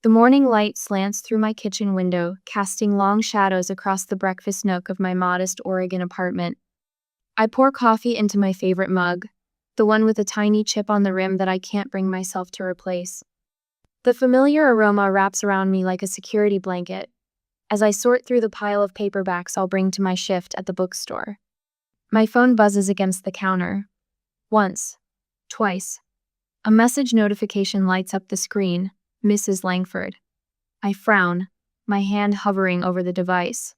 The morning light slants through my kitchen window, casting long shadows across the breakfast nook of my modest Oregon apartment. I pour coffee into my favorite mug, the one with a tiny chip on the rim that I can't bring myself to replace. The familiar aroma wraps around me like a security blanket as I sort through the pile of paperbacks I'll bring to my shift at the bookstore. My phone buzzes against the counter. Once. Twice. A message notification lights up the screen. Mrs. Langford. I frown, my hand hovering over the device.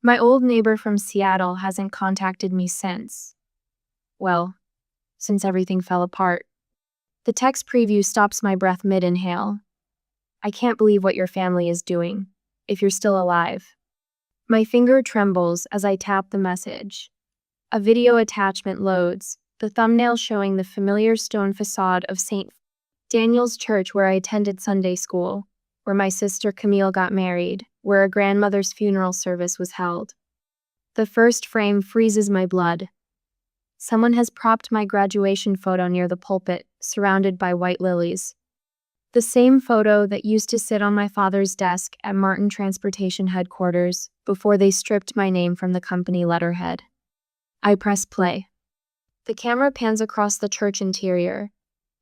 My old neighbor from Seattle hasn't contacted me since. Well, since everything fell apart. The text preview stops my breath mid-inhale. I can't believe what your family is doing, if you're still alive. My finger trembles as I tap the message. A video attachment loads, the thumbnail showing the familiar stone facade of St. Daniel's Church where I attended Sunday school, where my sister Camille got married, where a grandmother's funeral service was held. The first frame freezes my blood. Someone has propped my graduation photo near the pulpit, surrounded by white lilies. The same photo that used to sit on my father's desk at Martin Transportation Headquarters before they stripped my name from the company letterhead. I press play. The camera pans across the church interior.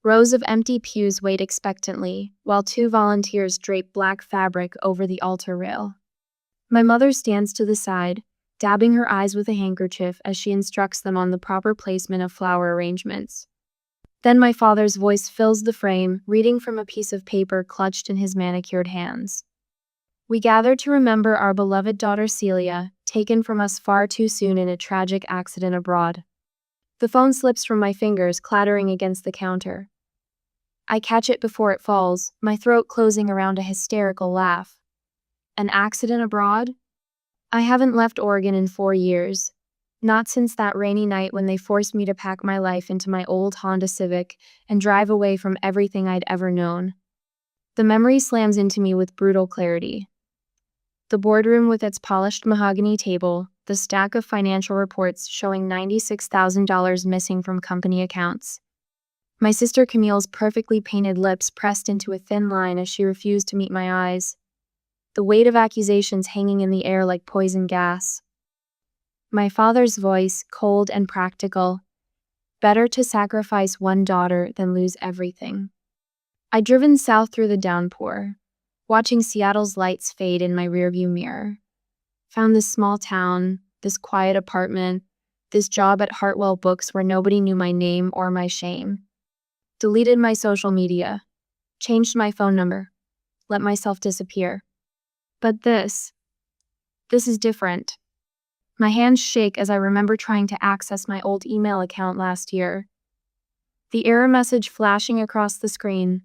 Rows of empty pews wait expectantly, while two volunteers drape black fabric over the altar rail. My mother stands to the side, dabbing her eyes with a handkerchief as she instructs them on the proper placement of flower arrangements. Then my father's voice fills the frame, reading from a piece of paper clutched in his manicured hands. We gather to remember our beloved daughter Celia, taken from us far too soon in a tragic accident abroad. The phone slips from my fingers, clattering against the counter. I catch it before it falls, my throat closing around a hysterical laugh. An accident abroad? I haven't left Oregon in 4 years. Not since that rainy night when they forced me to pack my life into my old Honda Civic and drive away from everything I'd ever known. The memory slams into me with brutal clarity. The boardroom with its polished mahogany table, the stack of financial reports showing $96,000 missing from company accounts. My sister Camille's perfectly painted lips pressed into a thin line as she refused to meet my eyes. The weight of accusations hanging in the air like poison gas. My father's voice, cold and practical. Better to sacrifice one daughter than lose everything. I'd driven south through the downpour, watching Seattle's lights fade in my rearview mirror. Found this small town, this quiet apartment, this job at Hartwell Books where nobody knew my name or my shame. Deleted my social media, changed my phone number, let myself disappear. But this is different. My hands shake as I remember trying to access my old email account last year. The error message flashing across the screen.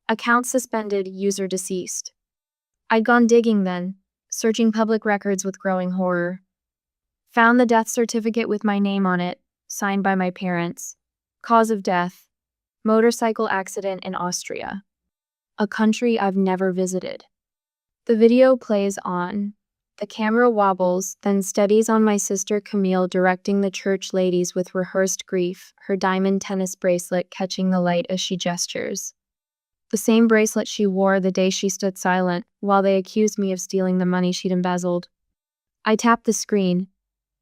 Account suspended, user deceased. I'd gone digging then, searching public records with growing horror. Found the death certificate with my name on it, signed by my parents. Cause of death. Motorcycle accident in Austria. A country I've never visited. The video plays on. The camera wobbles, then steadies on my sister Camille directing the church ladies with rehearsed grief, her diamond tennis bracelet catching the light as she gestures. The same bracelet she wore the day she stood silent, while they accused me of stealing the money she'd embezzled. I tap the screen,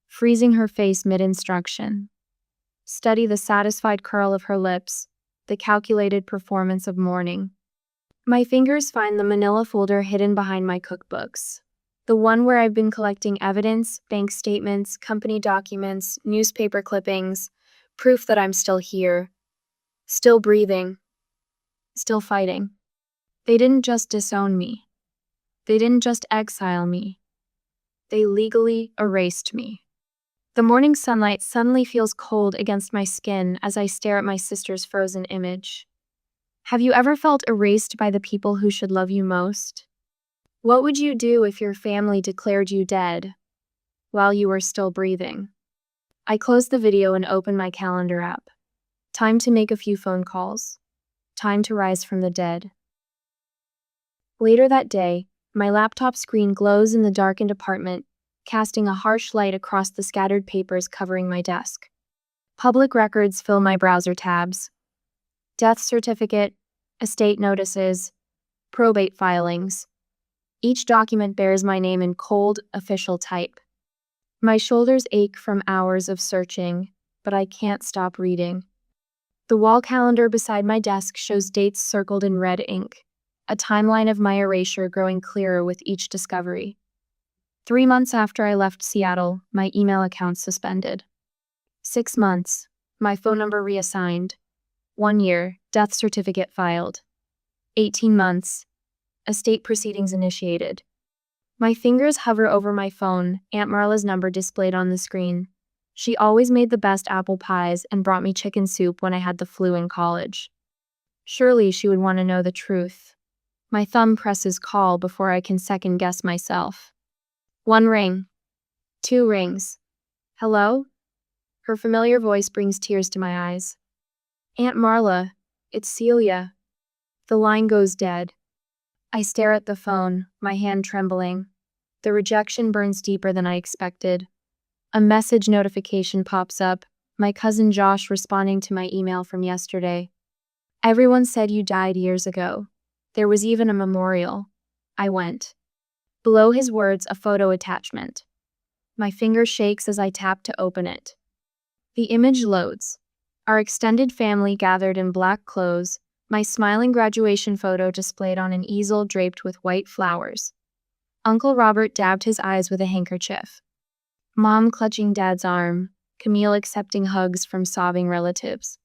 freezing her face mid-instruction. Study the satisfied curl of her lips, the calculated performance of mourning. My fingers find the manila folder hidden behind my cookbooks. The one where I've been collecting evidence, bank statements, company documents, newspaper clippings, proof that I'm still here, still breathing, still fighting. They didn't just disown me. They didn't just exile me. They legally erased me. The morning sunlight suddenly feels cold against my skin as I stare at my sister's frozen image. Have you ever felt erased by the people who should love you most? What would you do if your family declared you dead while you were still breathing? I close the video and open my calendar app. Time to make a few phone calls. Time to rise from the dead. Later that day, my laptop screen glows in the darkened apartment, casting a harsh light across the scattered papers covering my desk. Public records fill my browser tabs. Death certificate, estate notices, Probate filings. Each document bears my name in cold, official type. My shoulders ache from hours of searching, but I can't stop reading. The wall calendar beside my desk shows dates circled in red ink, a timeline of my erasure growing clearer with each discovery. 3 months after I left Seattle, my email account suspended. 6 months, my phone number reassigned. 1 year, death certificate filed. 18 months, estate proceedings initiated. My fingers hover over my phone, Aunt Marla's number displayed on the screen. She always made the best apple pies and brought me chicken soup when I had the flu in college. Surely she would want to know the truth. My thumb presses call before I can second guess myself. 1 ring. 2 rings. Hello? Her familiar voice brings tears to my eyes. Aunt Marla, it's Celia. The line goes dead. I stare at the phone, my hand trembling. The rejection burns deeper than I expected. A message notification pops up, my cousin Josh responding to my email from yesterday. Everyone said you died years ago. There was even a memorial. I went. Below his words, a photo attachment. My finger shakes as I tap to open it. The image loads. Our extended family gathered in black clothes, my smiling graduation photo displayed on an easel draped with white flowers. Uncle Robert dabbed his eyes with a handkerchief. Mom clutching Dad's arm, Camille accepting hugs from sobbing relatives.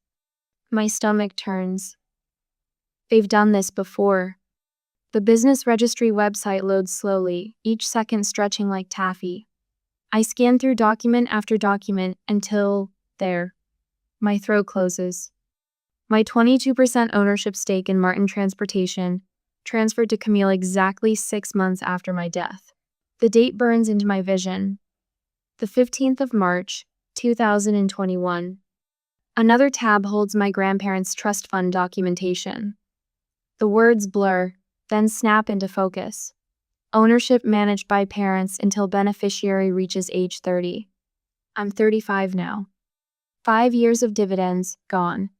My stomach turns. They've done this before. The business registry website loads slowly, each second stretching like taffy. I scan through document after document until, there. My throat closes. My 22% ownership stake in Martin Transportation transferred to Camille exactly 6 months after my death. The date burns into my vision. The 15th of March, 2021. Another tab holds my grandparents' trust fund documentation. The words blur, then snap into focus. Ownership managed by parents until beneficiary reaches age 30. I'm 35 now. 5 years of dividends, gone.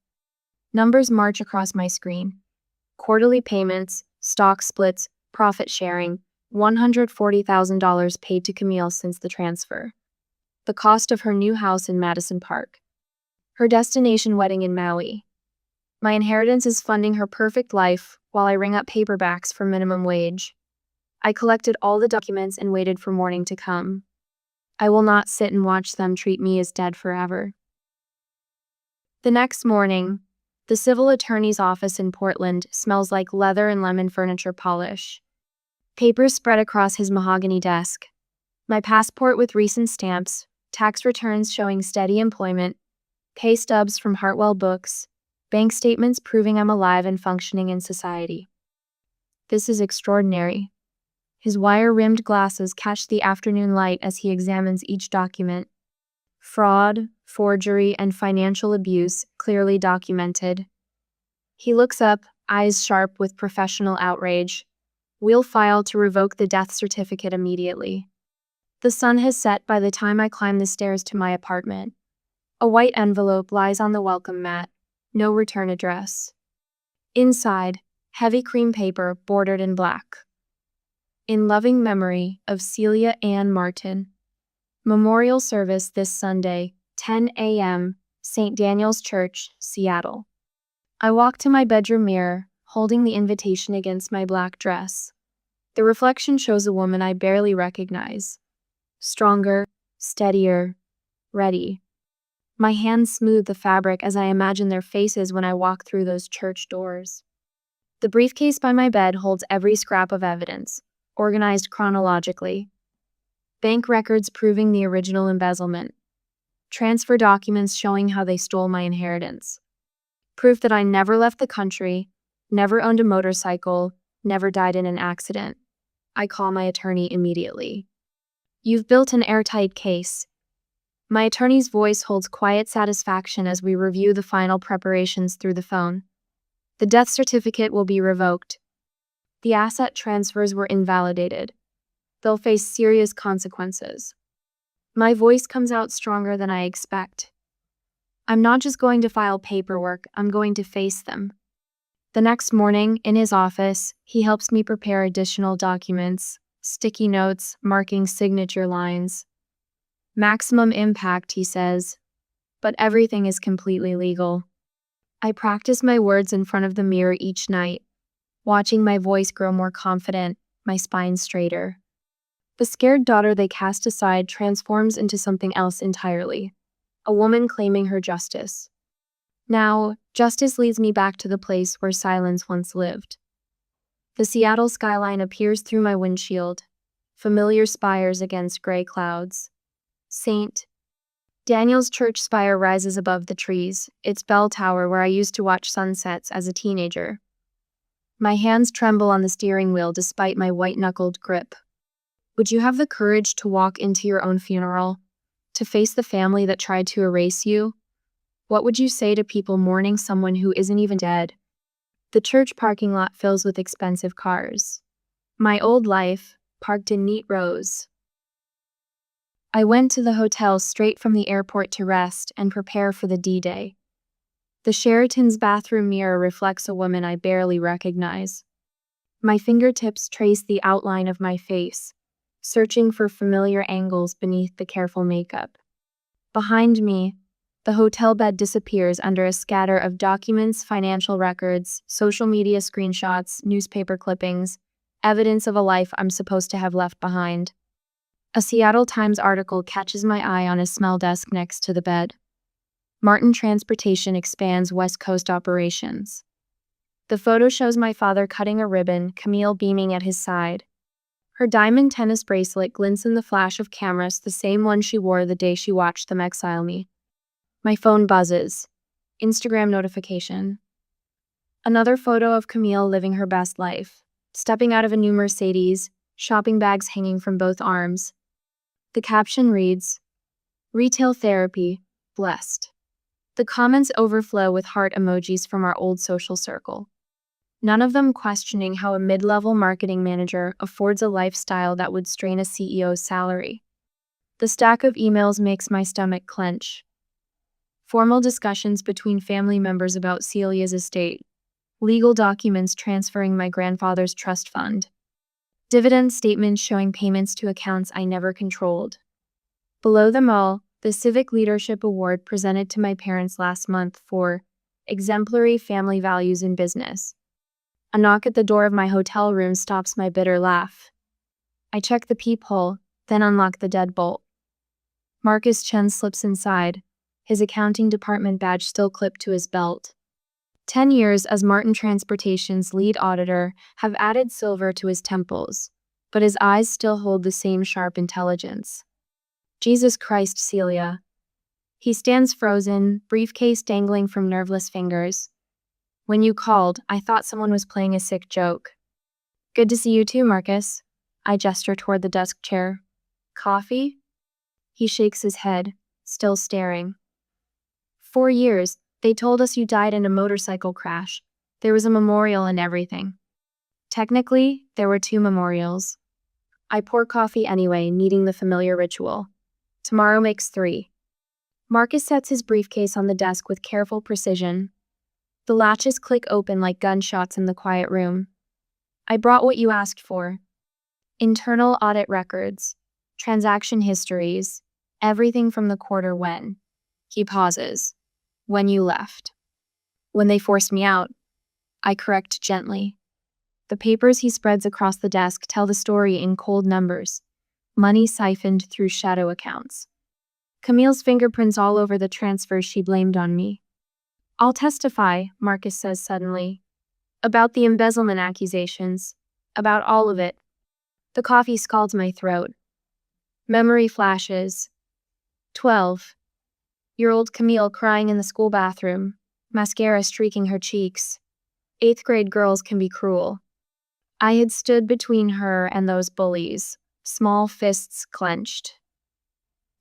Numbers march across my screen. Quarterly payments, stock splits, profit sharing, $140,000 paid to Camille since the transfer. The cost of her new house in Madison Park. Her destination wedding in Maui. My inheritance is funding her perfect life while I ring up paperbacks for minimum wage. I collected all the documents and waited for morning to come. I will not sit and watch them treat me as dead forever. The next morning, the civil attorney's office in Portland smells like leather and lemon furniture polish. Papers spread across his mahogany desk. My passport with recent stamps, tax returns showing steady employment, pay stubs from Hartwell Books, bank statements proving I'm alive and functioning in society. This is extraordinary. His wire-rimmed glasses catch the afternoon light as he examines each document. Fraud, forgery, and financial abuse clearly documented. He looks up, eyes sharp with professional outrage. We'll file to revoke the death certificate immediately. The sun has set by the time I climb the stairs to my apartment. A white envelope lies on the welcome mat. No return address. Inside, heavy cream paper bordered in black. In loving memory of Celia Ann Martin. Memorial service this Sunday, 10 a.m., St. Daniel's Church, Seattle. I walk to my bedroom mirror, holding the invitation against my black dress. The reflection shows a woman I barely recognize. Stronger, steadier, ready. My hands smooth the fabric as I imagine their faces when I walk through those church doors. The briefcase by my bed holds every scrap of evidence, organized chronologically. Bank records proving the original embezzlement. Transfer documents showing how they stole my inheritance. Proof that I never left the country, never owned a motorcycle, never died in an accident. I call my attorney immediately. You've built an airtight case. My attorney's voice holds quiet satisfaction as we review the final preparations through the phone. The death certificate will be revoked. The asset transfers were invalidated. They'll face serious consequences. My voice comes out stronger than I expect. I'm not just going to file paperwork, I'm going to face them. The next morning, in his office, he helps me prepare additional documents, sticky notes, marking signature lines. Maximum impact, he says, but everything is completely legal. I practice my words in front of the mirror each night, watching my voice grow more confident, my spine straighter. The scared daughter they cast aside transforms into something else entirely, a woman claiming her justice. Now, justice leads me back to the place where silence once lived. The Seattle skyline appears through my windshield, familiar spires against gray clouds. St. Daniel's church spire rises above the trees, its bell tower where I used to watch sunsets as a teenager. My hands tremble on the steering wheel despite my white-knuckled grip. Would you have the courage to walk into your own funeral? To face the family that tried to erase you? What would you say to people mourning someone who isn't even dead? The church parking lot fills with expensive cars. My old life, parked in neat rows. I went to the hotel straight from the airport to rest and prepare for the D-Day. The Sheraton's bathroom mirror reflects a woman I barely recognize. My fingertips trace the outline of my face, searching for familiar angles beneath the careful makeup. Behind me, the hotel bed disappears under a scatter of documents, financial records, social media screenshots, newspaper clippings, evidence of a life I'm supposed to have left behind. A Seattle Times article catches my eye on a smell desk next to the bed. Martin Transportation expands West Coast operations. The photo shows my father cutting a ribbon, Camille beaming at his side. Her diamond tennis bracelet glints in the flash of cameras, the same one she wore the day she watched them exile me. My phone buzzes. Instagram notification. Another photo of Camille living her best life, stepping out of a new Mercedes, shopping bags hanging from both arms. The caption reads, "Retail therapy, blessed." The comments overflow with heart emojis from our old social circle. None of them questioning how a mid-level marketing manager affords a lifestyle that would strain a CEO's salary. The stack of emails makes my stomach clench. Formal discussions between family members about Celia's estate. Legal documents transferring my grandfather's trust fund. Dividend statements showing payments to accounts I never controlled. Below them all, the Civic Leadership Award presented to my parents last month for exemplary family values in business. A knock at the door of my hotel room stops my bitter laugh. I check the peephole, then unlock the deadbolt. Marcus Chen slips inside, his accounting department badge still clipped to his belt. 10 years as Martin Transportation's lead auditor have added silver to his temples, but his eyes still hold the same sharp intelligence. Jesus Christ, Celia. He stands frozen, briefcase dangling from nerveless fingers. When you called, I thought someone was playing a sick joke. Good to see you too, Marcus. I gesture toward the desk chair. Coffee? He shakes his head, still staring. 4 years, they told us you died in a motorcycle crash. There was a memorial and everything. Technically, there were 2 memorials. I pour coffee anyway, needing the familiar ritual. Tomorrow makes 3. Marcus sets his briefcase on the desk with careful precision. The latches click open like gunshots in the quiet room. I brought what you asked for. Internal audit records, transaction histories, everything from the quarter when. He pauses. When you left. When they forced me out. I correct gently. The papers he spreads across the desk tell the story in cold numbers. Money siphoned through shadow accounts. Camille's fingerprints all over the transfers she blamed on me. I'll testify, Marcus says suddenly. About the embezzlement accusations. About all of it. The coffee scalds my throat. Memory flashes. 12-year-old Camille crying in the school bathroom, mascara streaking her cheeks. 8th grade girls can be cruel. I had stood between her and those bullies, small fists clenched.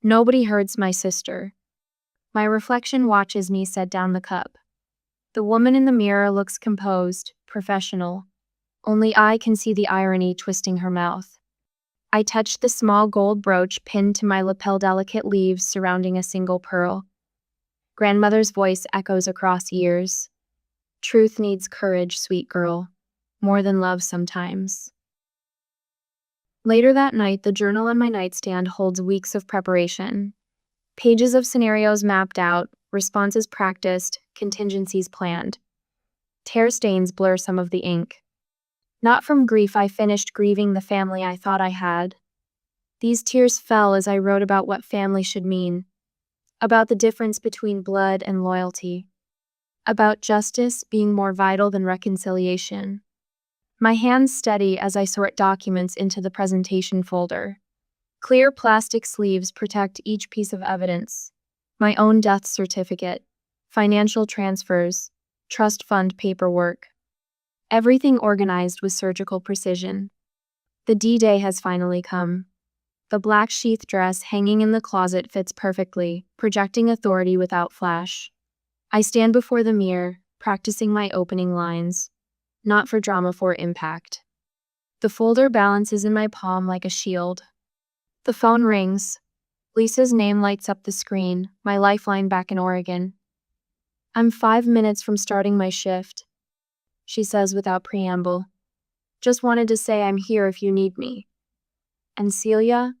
Nobody hurts my sister. My reflection watches me set down the cup. The woman in the mirror looks composed, professional. Only I can see the irony twisting her mouth. I touch the small gold brooch pinned to my lapel, delicate leaves surrounding a single pearl. Grandmother's voice echoes across years. Truth needs courage, sweet girl. More than love sometimes. Later that night, the journal on my nightstand holds weeks of preparation. Pages of scenarios mapped out, responses practiced, contingencies planned. Tear stains blur some of the ink. Not from grief, I finished grieving the family I thought I had. These tears fell as I wrote about what family should mean, about the difference between blood and loyalty, about justice being more vital than reconciliation. My hands steady as I sort documents into the presentation folder. Clear plastic sleeves protect each piece of evidence. My own death certificate, financial transfers, trust fund paperwork. Everything organized with surgical precision. The D-Day has finally come. The black sheath dress hanging in the closet fits perfectly, projecting authority without flash. I stand before the mirror, practicing my opening lines. Not for drama, for impact. The folder balances in my palm like a shield. The phone rings. Lisa's name lights up the screen, my lifeline back in Oregon. I'm 5 minutes from starting my shift, she says without preamble. Just wanted to say I'm here if you need me. And Celia,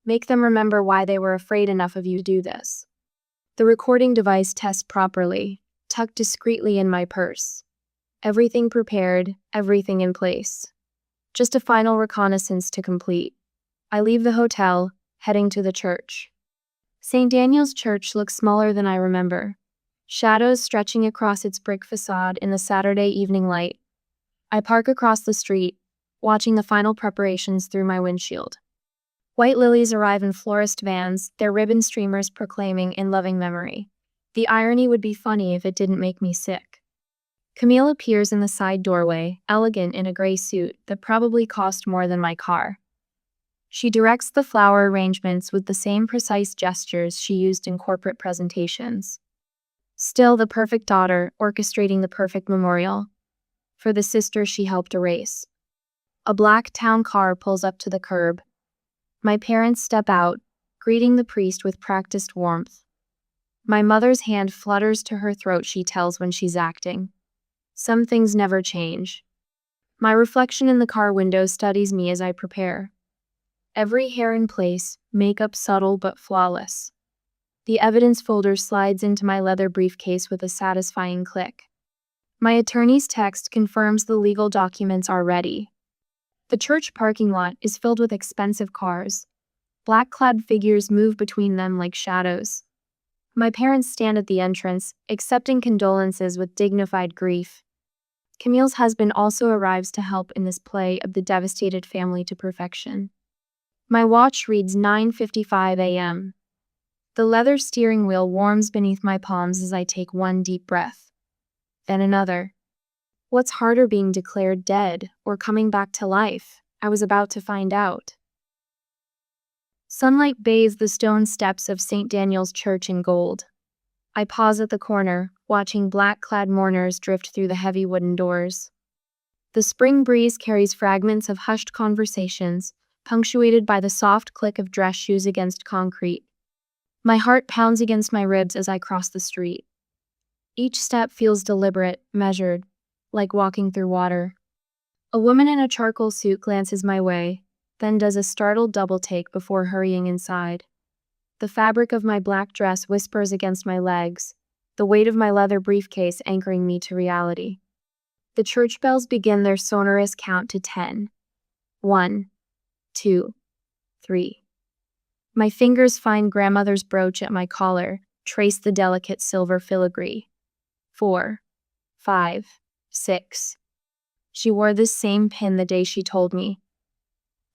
make them remember why they were afraid enough of you to do this. The recording device tests properly, tucked discreetly in my purse. Everything prepared, everything in place. Just a final reconnaissance to complete. I leave the hotel, heading to the church. St. Daniel's Church looks smaller than I remember. Shadows stretching across its brick facade in the Saturday evening light. I park across the street, watching the final preparations through my windshield. White lilies arrive in florist vans, their ribbon streamers proclaiming in loving memory. The irony would be funny if it didn't make me sick. Camille appears in the side doorway, elegant in a gray suit that probably cost more than my car. She directs the flower arrangements with the same precise gestures she used in corporate presentations. Still the perfect daughter, orchestrating the perfect memorial for the sister she helped erase. A black town car pulls up to the curb. My parents step out, greeting the priest with practiced warmth. My mother's hand flutters to her throat, she tells when she's acting. Some things never change. My reflection in the car window studies me as I prepare. Every hair in place, makeup subtle but flawless. The evidence folder slides into my leather briefcase with a satisfying click. My attorney's text confirms the legal documents are ready. The church parking lot is filled with expensive cars. Black-clad figures move between them like shadows. My parents stand at the entrance, accepting condolences with dignified grief. Camille's husband also arrives to help in this play of the devastated family to perfection. My watch reads 9:55 a.m. The leather steering wheel warms beneath my palms as I take one deep breath. Then another. What's harder, being declared dead or coming back to life? I was about to find out. Sunlight bathes the stone steps of St. Daniel's Church in gold. I pause at the corner, watching black-clad mourners drift through the heavy wooden doors. The spring breeze carries fragments of hushed conversations, punctuated by the soft click of dress shoes against concrete. My heart pounds against my ribs as I cross the street. Each step feels deliberate, measured, like walking through water. A woman in a charcoal suit glances my way, then does a startled double-take before hurrying inside. The fabric of my black dress whispers against my legs, the weight of my leather briefcase anchoring me to reality. The church bells begin their sonorous count to 10. 1, 2, 3. My fingers find grandmother's brooch at my collar, trace the delicate silver filigree. 4, 5, 6. She wore this same pin the day she told me.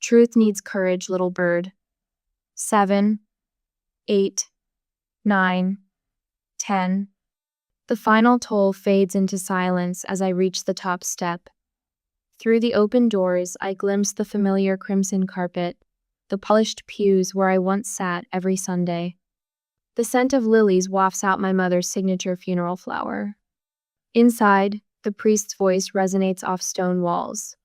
Truth needs courage, little bird. 7, 8, 9, 10. The final toll fades into silence as I reach the top step. Through the open doors, I glimpse the familiar crimson carpet, the polished pews where I once sat every Sunday. The scent of lilies wafts out my mother's signature funeral flower. Inside, the priest's voice resonates off stone walls.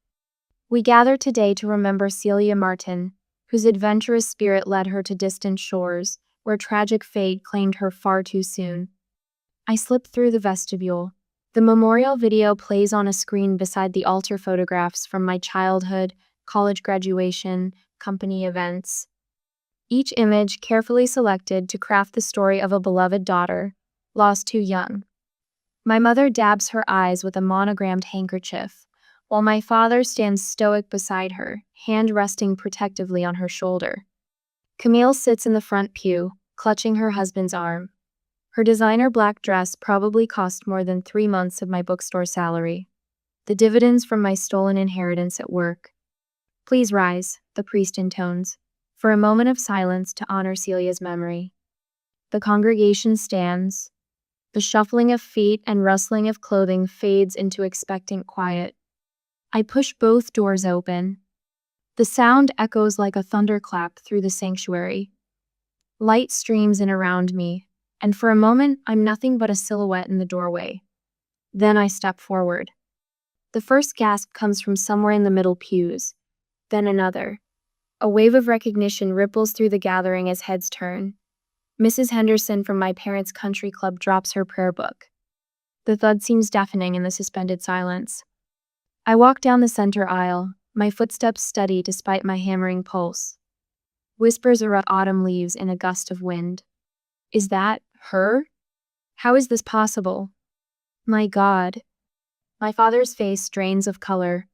We gather today to remember Celia Martin, whose adventurous spirit led her to distant shores, where tragic fate claimed her far too soon. I slip through the vestibule, The memorial video plays on a screen beside the altar photographs from my childhood, college graduation, company events. Each image carefully selected to craft the story of a beloved daughter, lost too young. My mother dabs her eyes with a monogrammed handkerchief, while my father stands stoic beside her, hand resting protectively on her shoulder. Camille sits in the front pew, clutching her husband's arm. Her designer black dress probably cost more than 3 months of my bookstore salary. The dividends from my stolen inheritance at work. Please rise, the priest intones, for a moment of silence to honor Celia's memory. The congregation stands. The shuffling of feet and rustling of clothing fades into expectant quiet. I push both doors open. The sound echoes like a thunderclap through the sanctuary. Light streams in around me, and for a moment I'm nothing but a silhouette in the doorway. Then I step forward. The first gasp comes from somewhere in the middle pews, then another. A wave of recognition ripples through the gathering as heads turn. Mrs. Henderson from my parents' country club drops her prayer book. The thud seems deafening in the suspended silence. I walk down the center aisle, my footsteps steady despite my hammering pulse. Whispers erupt autumn leaves in a gust of wind. Is that her? How is this possible? My God. My father's face drains of color.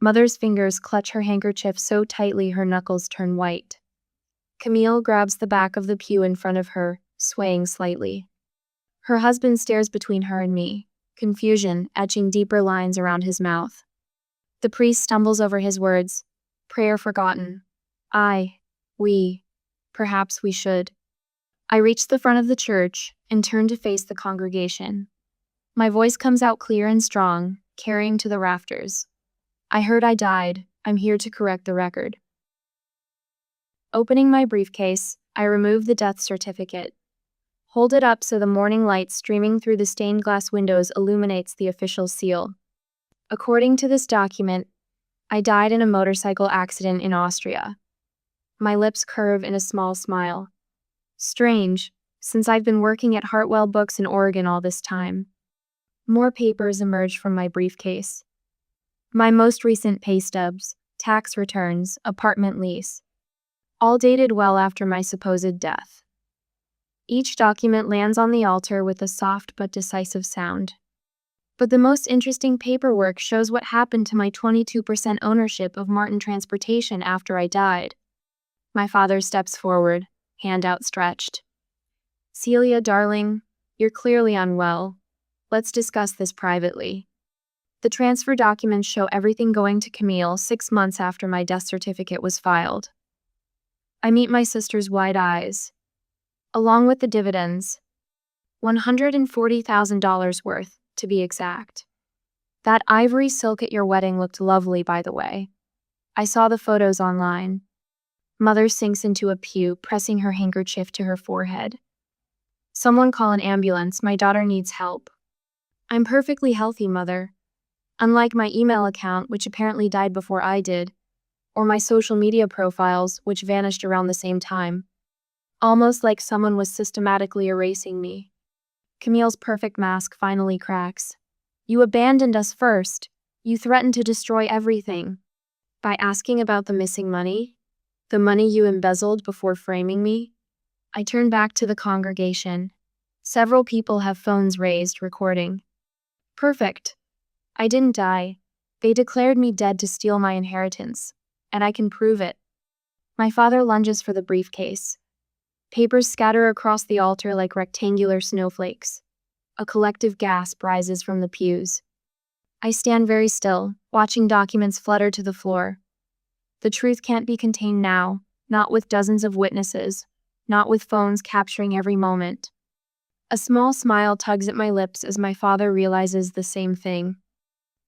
Mother's fingers clutch her handkerchief so tightly her knuckles turn white. Camille grabs the back of the pew in front of her, swaying slightly. Her husband stares between her and me, confusion etching deeper lines around his mouth. The priest stumbles over his words. Prayer forgotten. Perhaps we should. I reach the front of the church and turn to face the congregation. My voice comes out clear and strong, carrying to the rafters. I heard I died. I'm here to correct the record. Opening my briefcase, I remove the death certificate. Hold it up so the morning light streaming through the stained glass windows illuminates the official seal. According to this document, I died in a motorcycle accident in Austria. My lips curve in a small smile. Strange, since I've been working at Hartwell Books in Oregon all this time. More papers emerge from my briefcase. My most recent pay stubs, tax returns, apartment lease. All dated well after my supposed death. Each document lands on the altar with a soft but decisive sound. But the most interesting paperwork shows what happened to my 22% ownership of Martin Transportation after I died. My father steps forward, hand outstretched. Celia, darling, you're clearly unwell. Let's discuss this privately. The transfer documents show everything going to Camille 6 months after my death certificate was filed. I meet my sister's wide eyes. Along with the dividends, $140,000 worth, to be exact. That ivory silk at your wedding looked lovely, by the way. I saw the photos online. Mother sinks into a pew, pressing her handkerchief to her forehead. Someone call an ambulance, my daughter needs help. I'm perfectly healthy, Mother. Unlike my email account, which apparently died before I did, or my social media profiles, which vanished around the same time. Almost like someone was systematically erasing me. Camille's perfect mask finally cracks. You abandoned us first. You threatened to destroy everything. By asking about the missing money? The money you embezzled before framing me? I turn back to the congregation. Several people have phones raised, recording. Perfect. I didn't die. They declared me dead to steal my inheritance. And I can prove it. My father lunges for the briefcase. Papers scatter across the altar like rectangular snowflakes. A collective gasp rises from the pews. I stand very still, watching documents flutter to the floor. The truth can't be contained now, not with dozens of witnesses, not with phones capturing every moment. A small smile tugs at my lips as my father realizes the same thing.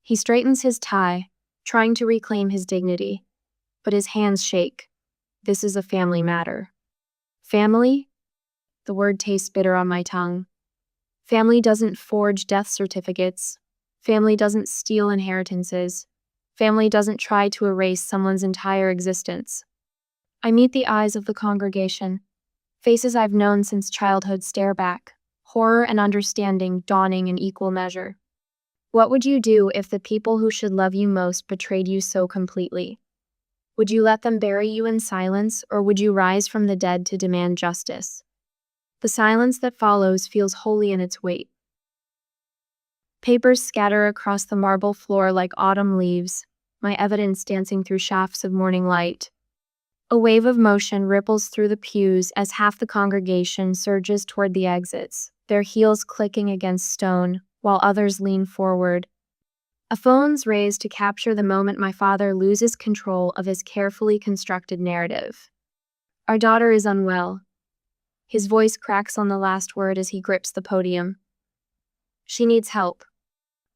He straightens his tie, trying to reclaim his dignity. But his hands shake. This is a family matter. Family? The word tastes bitter on my tongue. Family doesn't forge death certificates. Family doesn't steal inheritances. Family doesn't try to erase someone's entire existence. I meet the eyes of the congregation. Faces I've known since childhood stare back. Horror and understanding dawning in equal measure. What would you do if the people who should love you most betrayed you so completely? Would you let them bury you in silence, or would you rise from the dead to demand justice? The silence that follows feels holy in its weight. Papers scatter across the marble floor like autumn leaves, my evidence dancing through shafts of morning light. A wave of motion ripples through the pews as half the congregation surges toward the exits, their heels clicking against stone, while others lean forward. A phone's raised to capture the moment my father loses control of his carefully constructed narrative. Our daughter is unwell. His voice cracks on the last word as he grips the podium. She needs help.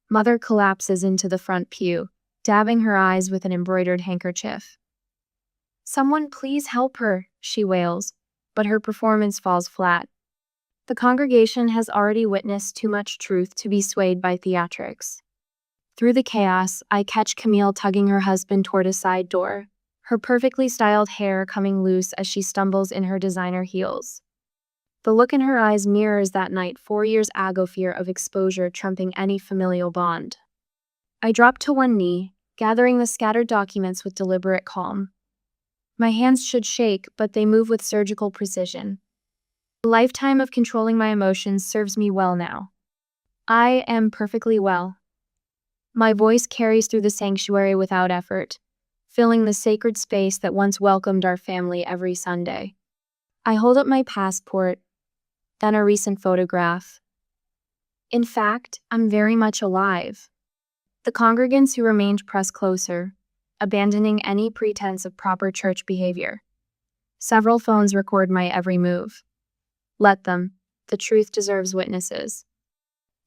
Mother collapses into the front pew, dabbing her eyes with an embroidered handkerchief. Someone please help her, she wails, but her performance falls flat. The congregation has already witnessed too much truth to be swayed by theatrics. Through the chaos, I catch Camille tugging her husband toward a side door, her perfectly styled hair coming loose as she stumbles in her designer heels. The look in her eyes mirrors that night 4 years ago, fear of exposure trumping any familial bond. I drop to one knee, gathering the scattered documents with deliberate calm. My hands should shake, but they move with surgical precision. A lifetime of controlling my emotions serves me well now. I am perfectly well. My voice carries through the sanctuary without effort, filling the sacred space that once welcomed our family every Sunday. I hold up my passport, then a recent photograph. In fact, I'm very much alive. The congregants who remained press closer, abandoning any pretense of proper church behavior. Several phones record my every move. Let them. The truth deserves witnesses.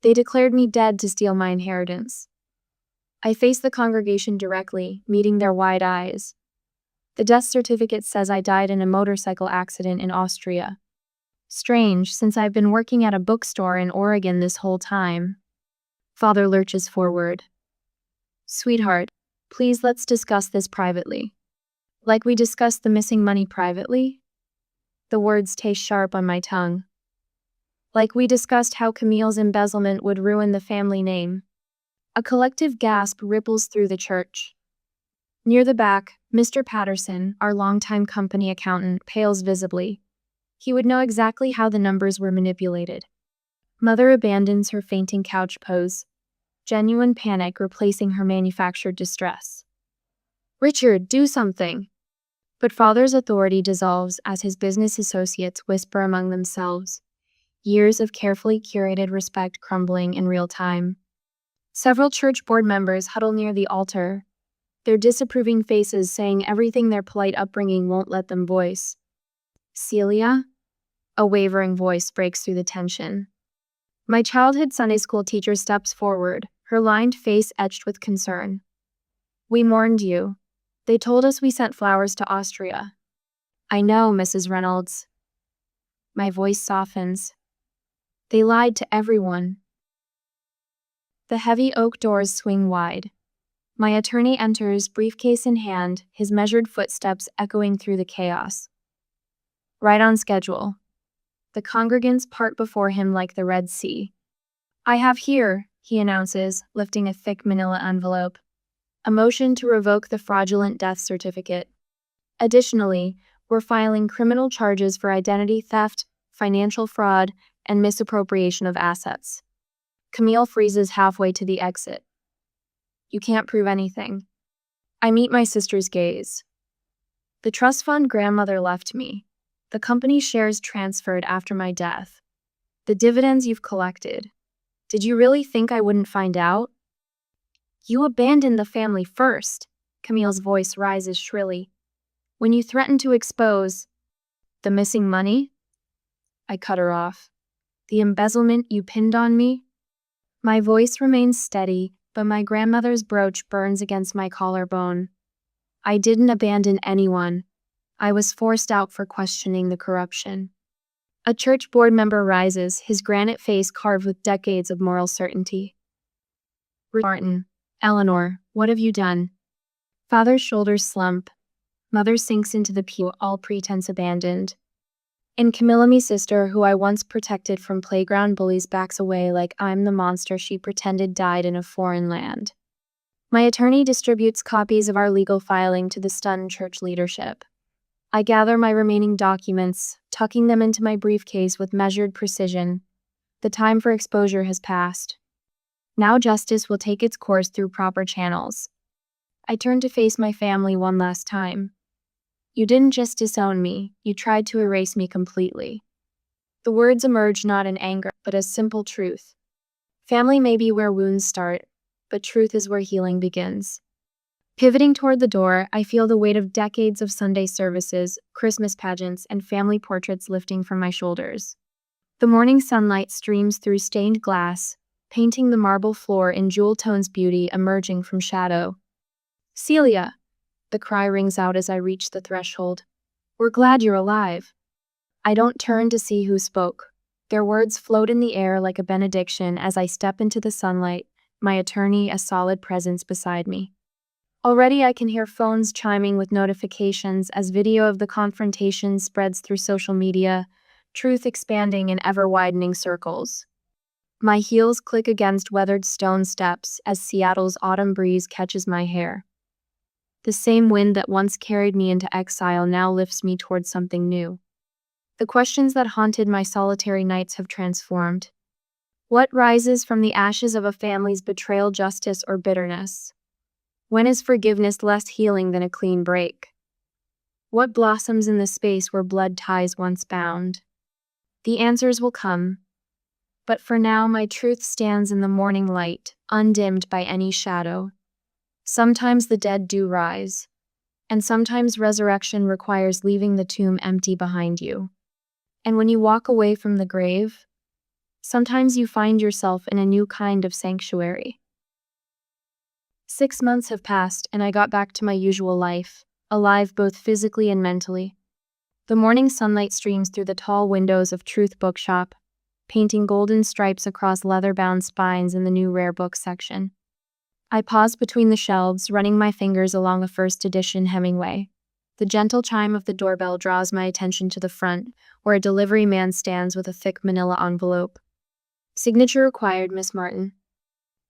They declared me dead to steal my inheritance. I face the congregation directly, meeting their wide eyes. The death certificate says I died in a motorcycle accident in Austria. Strange, since I've been working at a bookstore in Oregon this whole time. Father lurches forward. Sweetheart, please let's discuss this privately. Like we discussed the missing money privately? The words taste sharp on my tongue. Like we discussed how Camille's embezzlement would ruin the family name. A collective gasp ripples through the church. Near the back, Mr. Patterson, our longtime company accountant, pales visibly. He would know exactly how the numbers were manipulated. Mother abandons her fainting couch pose, genuine panic replacing her manufactured distress. Richard, do something! But Father's authority dissolves as his business associates whisper among themselves, years of carefully curated respect crumbling in real time. Several church board members huddle near the altar, their disapproving faces saying everything their polite upbringing won't let them voice. Celia? A wavering voice breaks through the tension. My childhood Sunday school teacher steps forward, her lined face etched with concern. We mourned you. They told us we sent flowers to Austria. I know, Mrs. Reynolds. My voice softens. They lied to everyone. The heavy oak doors swing wide. My attorney enters, briefcase in hand, his measured footsteps echoing through the chaos. Right on schedule. The congregants part before him like the Red Sea. I have here, he announces, lifting a thick manila envelope, a motion to revoke the fraudulent death certificate. Additionally, we're filing criminal charges for identity theft, financial fraud, and misappropriation of assets. Camille freezes halfway to the exit. You can't prove anything. I meet my sister's gaze. The trust fund grandmother left me. The company shares transferred after my death. The dividends you've collected. Did you really think I wouldn't find out? You abandoned the family first. Camille's voice rises shrilly. When you threatened to expose the missing money? I cut her off. The embezzlement you pinned on me? My voice remains steady, but my grandmother's brooch burns against my collarbone. I didn't abandon anyone. I was forced out for questioning the corruption. A church board member rises, his granite face carved with decades of moral certainty. Martin, Eleanor, what have you done? Father's shoulders slump. Mother sinks into the pew, all pretense abandoned. And Camilla, me sister, who I once protected from playground bullies, backs away like I'm the monster she pretended died in a foreign land. My attorney distributes copies of our legal filing to the stunned church leadership. I gather my remaining documents, tucking them into my briefcase with measured precision. The time for exposure has passed. Now justice will take its course through proper channels. I turn to face my family one last time. You didn't just disown me, you tried to erase me completely. The words emerge not in anger, but as simple truth. Family may be where wounds start, but truth is where healing begins. Pivoting toward the door, I feel the weight of decades of Sunday services, Christmas pageants, and family portraits lifting from my shoulders. The morning sunlight streams through stained glass, painting the marble floor in jewel tones, beauty emerging from shadow. Celia! The cry rings out as I reach the threshold. We're glad you're alive. I don't turn to see who spoke. Their words float in the air like a benediction as I step into the sunlight, my attorney a solid presence beside me. Already I can hear phones chiming with notifications as video of the confrontation spreads through social media, truth expanding in ever-widening circles. My heels click against weathered stone steps as Seattle's autumn breeze catches my hair. The same wind that once carried me into exile now lifts me towards something new. The questions that haunted my solitary nights have transformed. What rises from the ashes of a family's betrayal, justice, or bitterness? When is forgiveness less healing than a clean break? What blossoms in the space where blood ties once bound? The answers will come. But for now, my truth stands in the morning light, undimmed by any shadow. Sometimes the dead do rise, and sometimes resurrection requires leaving the tomb empty behind you. And when you walk away from the grave, sometimes you find yourself in a new kind of sanctuary. 6 months have passed, and I got back to my usual life, alive both physically and mentally. The morning sunlight streams through the tall windows of Truth Bookshop, painting golden stripes across leather-bound spines in the new rare book section. I pause between the shelves, running my fingers along a first edition Hemingway. The gentle chime of the doorbell draws my attention to the front, where a delivery man stands with a thick manila envelope. Signature required, Miss Martin.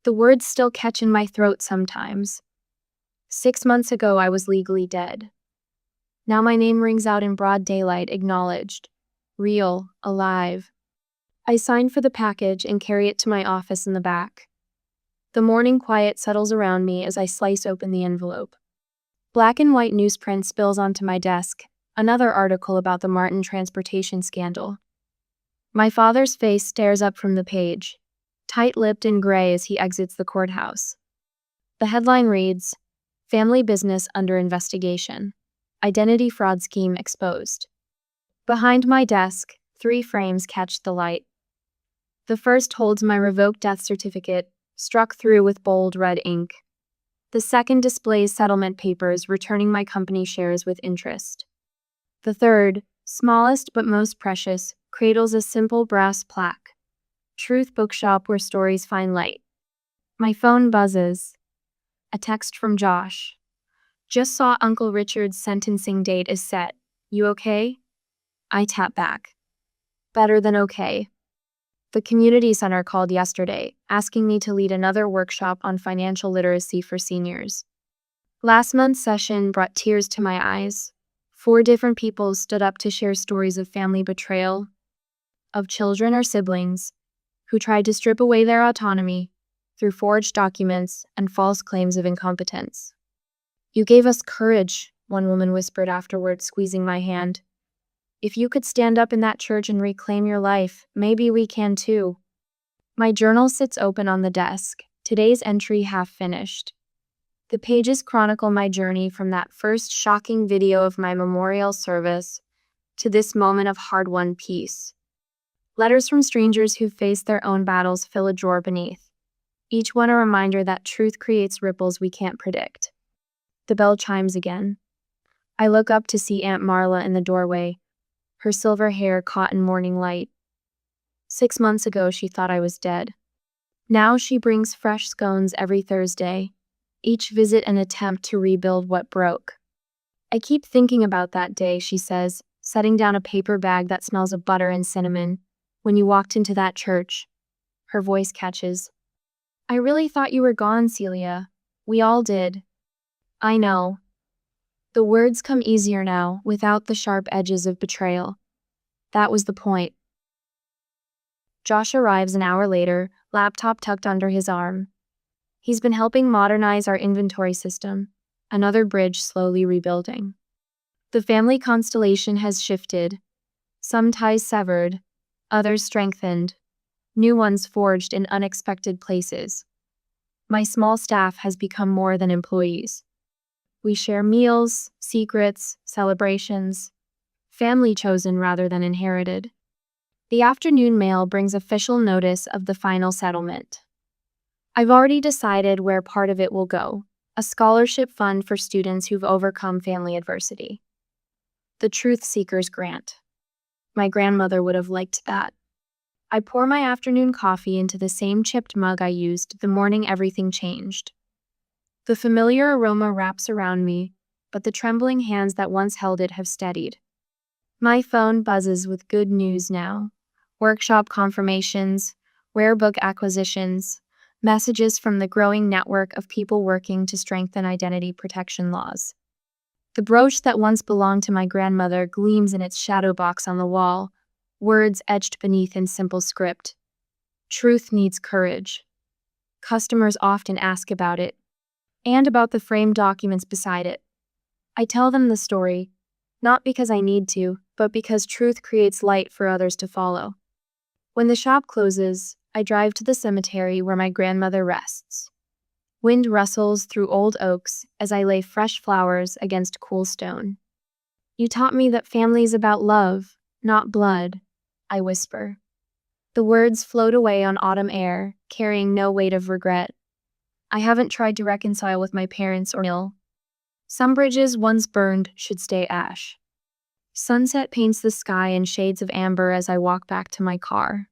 The words still catch in my throat sometimes. 6 months ago, I was legally dead. Now my name rings out in broad daylight, acknowledged. Real, alive. I sign for the package and carry it to my office in the back. The morning quiet settles around me as I slice open the envelope. Black and white newsprint spills onto my desk, another article about the Martin transportation scandal. My father's face stares up from the page, tight-lipped and gray as he exits the courthouse. The headline reads, Family Business Under Investigation. Identity Fraud Scheme Exposed. Behind my desk, 3 frames catch the light. The first holds my revoked death certificate, struck through with bold red ink. The second displays settlement papers returning my company shares with interest. The third, smallest but most precious, cradles a simple brass plaque. Truth Bookshop where stories find light. My phone buzzes. A text from Josh. Just saw Uncle Richard's sentencing date is set. You okay? I tap back. Better than okay. The community center called yesterday, asking me to lead another workshop on financial literacy for seniors. Last month's session brought tears to my eyes. 4 different people stood up to share stories of family betrayal, of children or siblings who tried to strip away their autonomy through forged documents and false claims of incompetence. You gave us courage, one woman whispered afterward, squeezing my hand. If you could stand up in that church and reclaim your life, maybe we can too. My journal sits open on the desk, today's entry half finished. The pages chronicle my journey from that first shocking video of my memorial service to this moment of hard-won peace. Letters from strangers who faced their own battles fill a drawer beneath, each one a reminder that truth creates ripples we can't predict. The bell chimes again. I look up to see Aunt Marla in the doorway, her silver hair caught in morning light. 6 months ago, she thought I was dead. Now she brings fresh scones every Thursday, each visit an attempt to rebuild what broke. I keep thinking about that day, she says, setting down a paper bag that smells of butter and cinnamon. When you walked into that church, her voice catches. I really thought you were gone, Celia. We all did. I know. The words come easier now, without the sharp edges of betrayal. That was the point. Josh arrives an hour later, laptop tucked under his arm. He's been helping modernize our inventory system, another bridge slowly rebuilding. The family constellation has shifted, some ties severed, others strengthened, new ones forged in unexpected places. My small staff has become more than employees. We share meals, secrets, celebrations, family chosen rather than inherited. The afternoon mail brings official notice of the final settlement. I've already decided where part of it will go, a scholarship fund for students who've overcome family adversity. The Truth Seekers Grant. My grandmother would have liked that. I pour my afternoon coffee into the same chipped mug I used the morning everything changed. The familiar aroma wraps around me, but the trembling hands that once held it have steadied. My phone buzzes with good news now. Workshop confirmations, rare book acquisitions, messages from the growing network of people working to strengthen identity protection laws. The brooch that once belonged to my grandmother gleams in its shadow box on the wall, words etched beneath in simple script. Truth needs courage. Customers often ask about it, and about the framed documents beside it. I tell them the story, not because I need to, but because truth creates light for others to follow. When the shop closes, I drive to the cemetery where my grandmother rests. Wind rustles through old oaks as I lay fresh flowers against cool stone. You taught me that family is about love, not blood, I whisper. The words float away on autumn air, carrying no weight of regret. I haven't tried to reconcile with my parents or ill. Some bridges once burned should stay ash. Sunset paints the sky in shades of amber as I walk back to my car.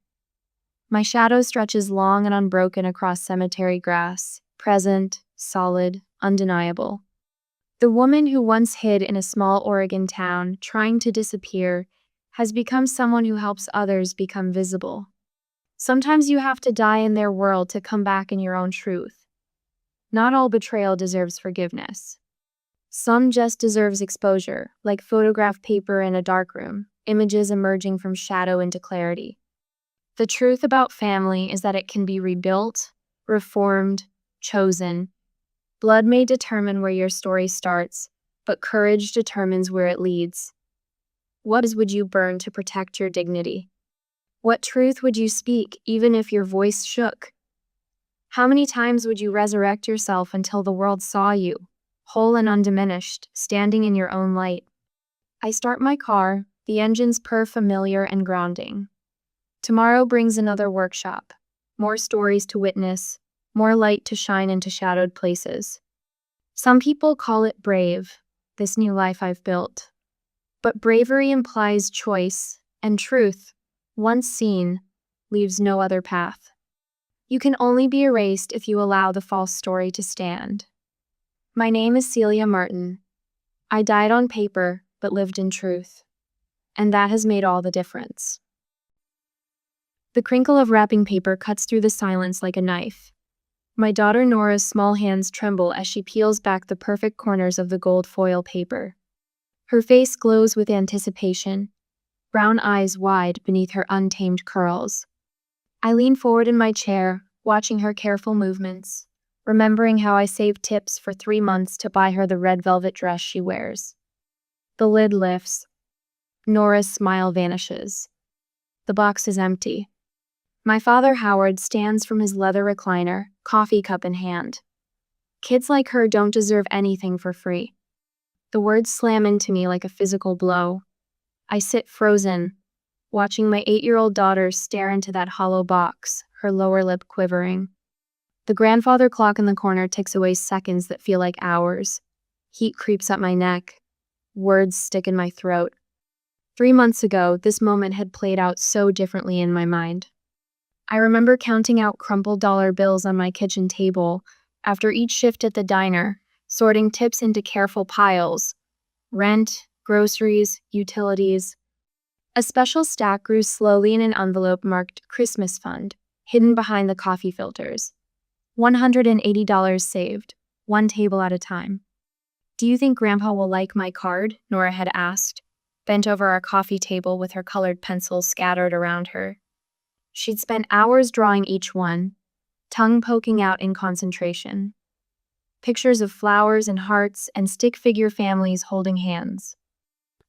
My shadow stretches long and unbroken across cemetery grass, present, solid, undeniable. The woman who once hid in a small Oregon town, trying to disappear, has become someone who helps others become visible. Sometimes you have to die in their world to come back in your own truth. Not all betrayal deserves forgiveness. Some just deserves exposure, like photograph paper in a darkroom, images emerging from shadow into clarity. The truth about family is that it can be rebuilt, reformed, chosen. Blood may determine where your story starts, but courage determines where it leads. What would you burn to protect your dignity? What truth would you speak, even if your voice shook? How many times would you resurrect yourself until the world saw you, whole and undiminished, standing in your own light? I start my car, the engines purr familiar and grounding. Tomorrow brings another workshop, more stories to witness, more light to shine into shadowed places. Some people call it brave, this new life I've built. But bravery implies choice, and truth, once seen, leaves no other path. You can only be erased if you allow the false story to stand. My name is Celia Martin. I died on paper, but lived in truth. And that has made all the difference. The crinkle of wrapping paper cuts through the silence like a knife. My daughter Nora's small hands tremble as she peels back the perfect corners of the gold foil paper. Her face glows with anticipation, brown eyes wide beneath her untamed curls. I lean forward in my chair, watching her careful movements, remembering how I saved tips for 3 months to buy her the red velvet dress she wears. The lid lifts. Nora's smile vanishes. The box is empty. My father Howard stands from his leather recliner, coffee cup in hand. Kids like her don't deserve anything for free. The words slam into me like a physical blow. I sit frozen, watching my 8-year-old daughter stare into that hollow box, her lower lip quivering. The grandfather clock in the corner ticks away seconds that feel like hours. Heat creeps up my neck. Words stick in my throat. 3 months ago, this moment had played out so differently in my mind. I remember counting out crumpled dollar bills on my kitchen table after each shift at the diner, sorting tips into careful piles. Rent, groceries, utilities. A special stack grew slowly in an envelope marked Christmas Fund, hidden behind the coffee filters. $180 saved, one table at a time. Do you think Grandpa will like my card? Nora had asked, bent over our coffee table with her colored pencils scattered around her. She'd spent hours drawing each one, tongue poking out in concentration. Pictures of flowers and hearts and stick figure families holding hands.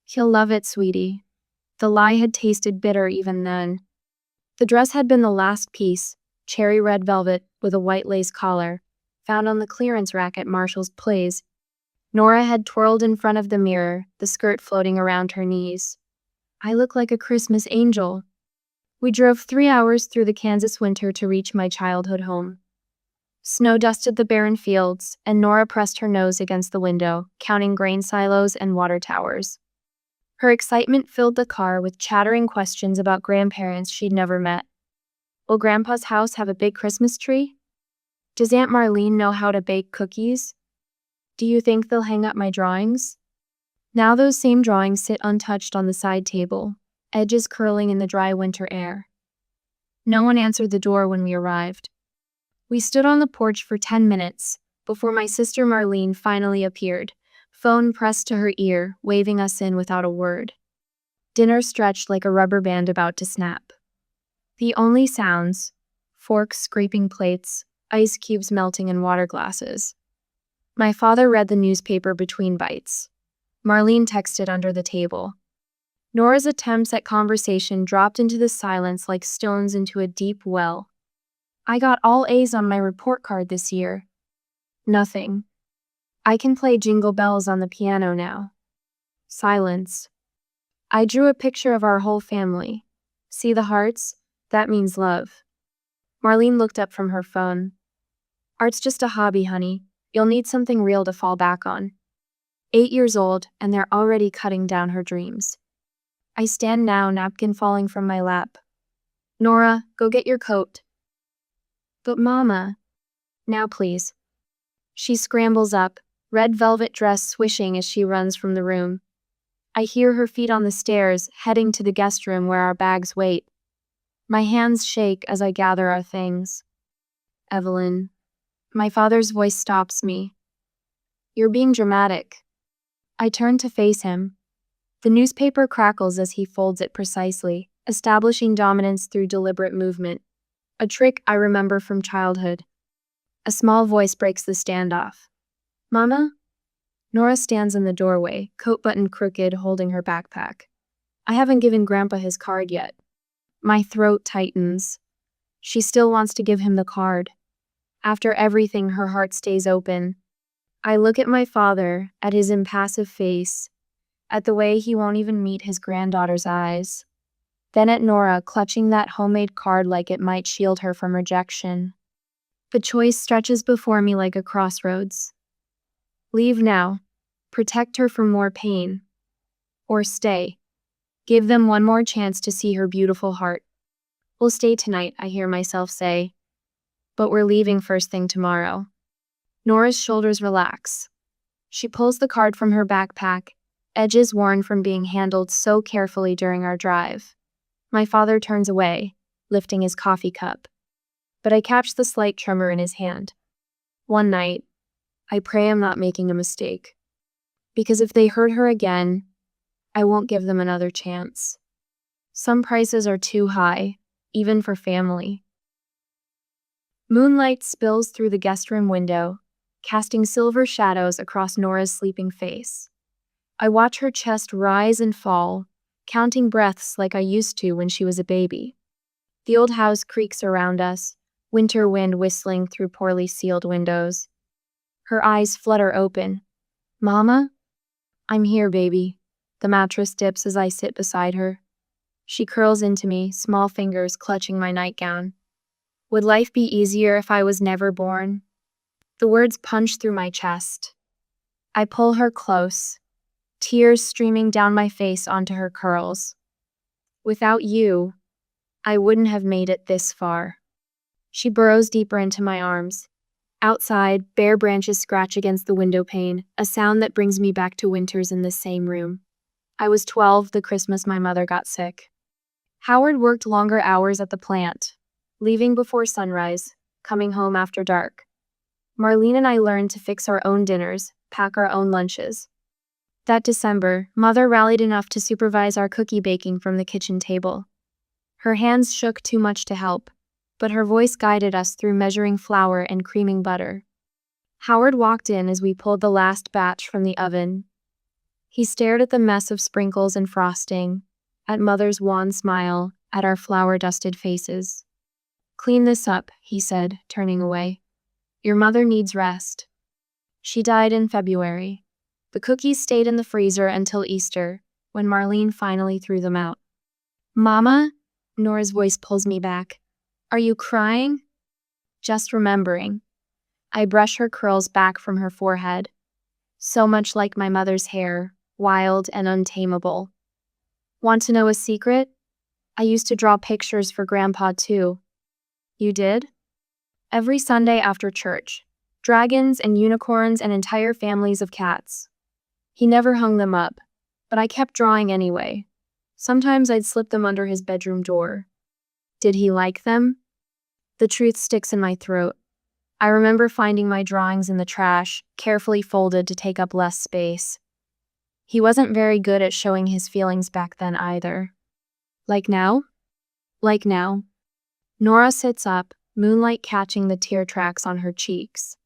He'll love it, sweetie. The lie had tasted bitter even then. The dress had been the last piece, cherry red velvet with a white lace collar, found on the clearance rack at Marshall's Place. Nora had twirled in front of the mirror, the skirt floating around her knees. I look like a Christmas angel. We drove 3 hours through the Kansas winter to reach my childhood home. Snow dusted the barren fields, and Nora pressed her nose against the window, counting grain silos and water towers. Her excitement filled the car with chattering questions about grandparents she'd never met. Will Grandpa's house have a big Christmas tree? Does Aunt Marlene know how to bake cookies? Do you think they'll hang up my drawings? Now those same drawings sit untouched on the side table, edges curling in the dry winter air. No one answered the door when we arrived. We stood on the porch for 10 minutes before my sister Marlene finally appeared, phone pressed to her ear, waving us in without a word. Dinner stretched like a rubber band about to snap. The only sounds, forks scraping plates, ice cubes melting in water glasses. My father read the newspaper between bites. Marlene texted under the table. Nora's attempts at conversation dropped into the silence like stones into a deep well. I got all A's on my report card this year. Nothing. I can play Jingle Bells on the piano now. Silence. I drew a picture of our whole family. See the hearts? That means love. Marlene looked up from her phone. Art's just a hobby, honey. You'll need something real to fall back on. 8 years old, and they're already cutting down her dreams. I stand now, napkin falling from my lap. Nora, go get your coat. But Mama. Now please. She scrambles up, red velvet dress swishing as she runs from the room. I hear her feet on the stairs, heading to the guest room where our bags wait. My hands shake as I gather our things. Evelyn. My father's voice stops me. You're being dramatic. I turn to face him. The newspaper crackles as he folds it precisely, establishing dominance through deliberate movement. A trick I remember from childhood. A small voice breaks the standoff. Mama? Nora stands in the doorway, coat buttoned crooked, holding her backpack. I haven't given Grandpa his card yet. My throat tightens. She still wants to give him the card. After everything, her heart stays open. I look at my father, at his impassive face, at the way he won't even meet his granddaughter's eyes. Then at Nora, clutching that homemade card like it might shield her from rejection. The choice stretches before me like a crossroads. Leave now. Protect her from more pain. Or stay. Give them one more chance to see her beautiful heart. We'll stay tonight, I hear myself say. But we're leaving first thing tomorrow. Nora's shoulders relax. She pulls the card from her backpack, edges worn from being handled so carefully during our drive. My father turns away, lifting his coffee cup. But I catch the slight tremor in his hand. One night, I pray I'm not making a mistake. Because if they hurt her again, I won't give them another chance. Some prices are too high, even for family. Moonlight spills through the guest room window, casting silver shadows across Nora's sleeping face. I watch her chest rise and fall, counting breaths like I used to when she was a baby. The old house creaks around us, winter wind whistling through poorly sealed windows. Her eyes flutter open. Mama? I'm here, baby. The mattress dips as I sit beside her. She curls into me, small fingers clutching my nightgown. Would life be easier if I was never born? The words punch through my chest. I pull her close, tears streaming down my face onto her curls. Without you, I wouldn't have made it this far. She burrows deeper into my arms. Outside, bare branches scratch against the window pane, a sound that brings me back to winters in the same room. I was 12 the Christmas my mother got sick. Howard worked longer hours at the plant, leaving before sunrise, coming home after dark. Marlene and I learned to fix our own dinners, pack our own lunches. That December, Mother rallied enough to supervise our cookie baking from the kitchen table. Her hands shook too much to help, but her voice guided us through measuring flour and creaming butter. Howard walked in as we pulled the last batch from the oven. He stared at the mess of sprinkles and frosting, at Mother's wan smile, at our flour-dusted faces. "Clean this up," he said, turning away. "Your mother needs rest." She died in February. The cookies stayed in the freezer until Easter, when Marlene finally threw them out. "Mama?" Nora's voice pulls me back. "Are you crying?" "Just remembering." I brush her curls back from her forehead. So much like my mother's hair, wild and untamable. "Want to know a secret? I used to draw pictures for Grandpa too." "You did?" "Every Sunday after church. Dragons and unicorns and entire families of cats. He never hung them up, but I kept drawing anyway. Sometimes I'd slip them under his bedroom door." "Did he like them?" The truth sticks in my throat. I remember finding my drawings in the trash, carefully folded to take up less space. He wasn't very good at showing his feelings back then either. "Like now?" "Like now." Nora sits up, moonlight catching the tear tracks on her cheeks.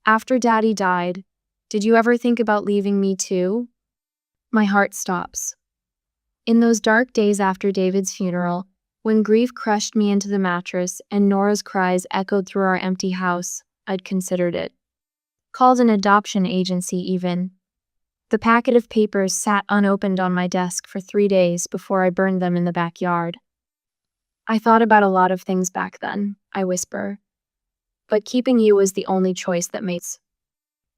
"After Daddy died, did you ever think about leaving me too?" My heart stops. In those dark days after David's funeral, when grief crushed me into the mattress and Nora's cries echoed through our empty house, I'd considered it. Called an adoption agency even. The packet of papers sat unopened on my desk for 3 days before I burned them in the backyard. "I thought about a lot of things back then," I whisper. "But keeping you was the only choice that made sense."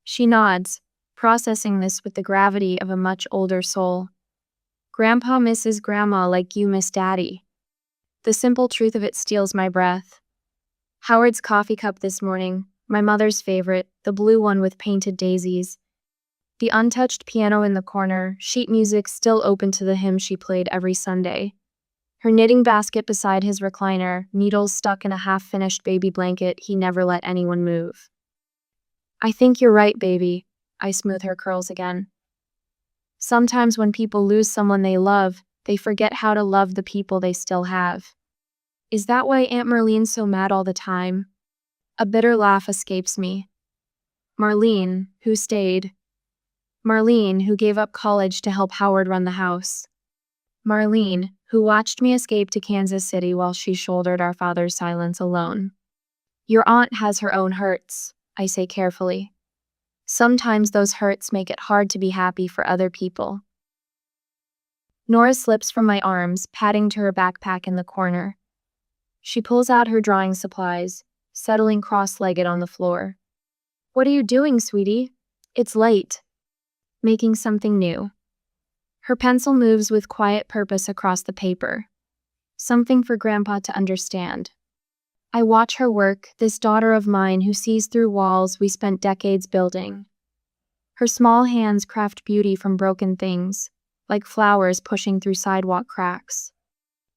She nods, processing this with the gravity of a much older soul. "Grandpa misses Grandma like you miss Daddy." The simple truth of it steals my breath. Howard's coffee cup this morning, my mother's favorite, the blue one with painted daisies. The untouched piano in the corner, sheet music still open to the hymn she played every Sunday. Her knitting basket beside his recliner, needles stuck in a half-finished baby blanket he never let anyone move. "I think you're right, baby." I smooth her curls again. Sometimes when people lose someone they love, they forget how to love the people they still have. Is that why Aunt Marlene's so mad all the time? A bitter laugh escapes me. Marlene, who stayed. Marlene, who gave up college to help Howard run the house. Marlene, who watched me escape to Kansas City while she shouldered our father's silence alone. "Your aunt has her own hurts," I say carefully. "Sometimes those hurts make it hard to be happy for other people." Nora slips from my arms, padding to her backpack in the corner. She pulls out her drawing supplies, settling cross-legged on the floor. "What are you doing, sweetie?" "It's late." "Making something new." Her pencil moves with quiet purpose across the paper. Something for Grandpa to understand. I watch her work, this daughter of mine who sees through walls we spent decades building. Her small hands craft beauty from broken things, like flowers pushing through sidewalk cracks.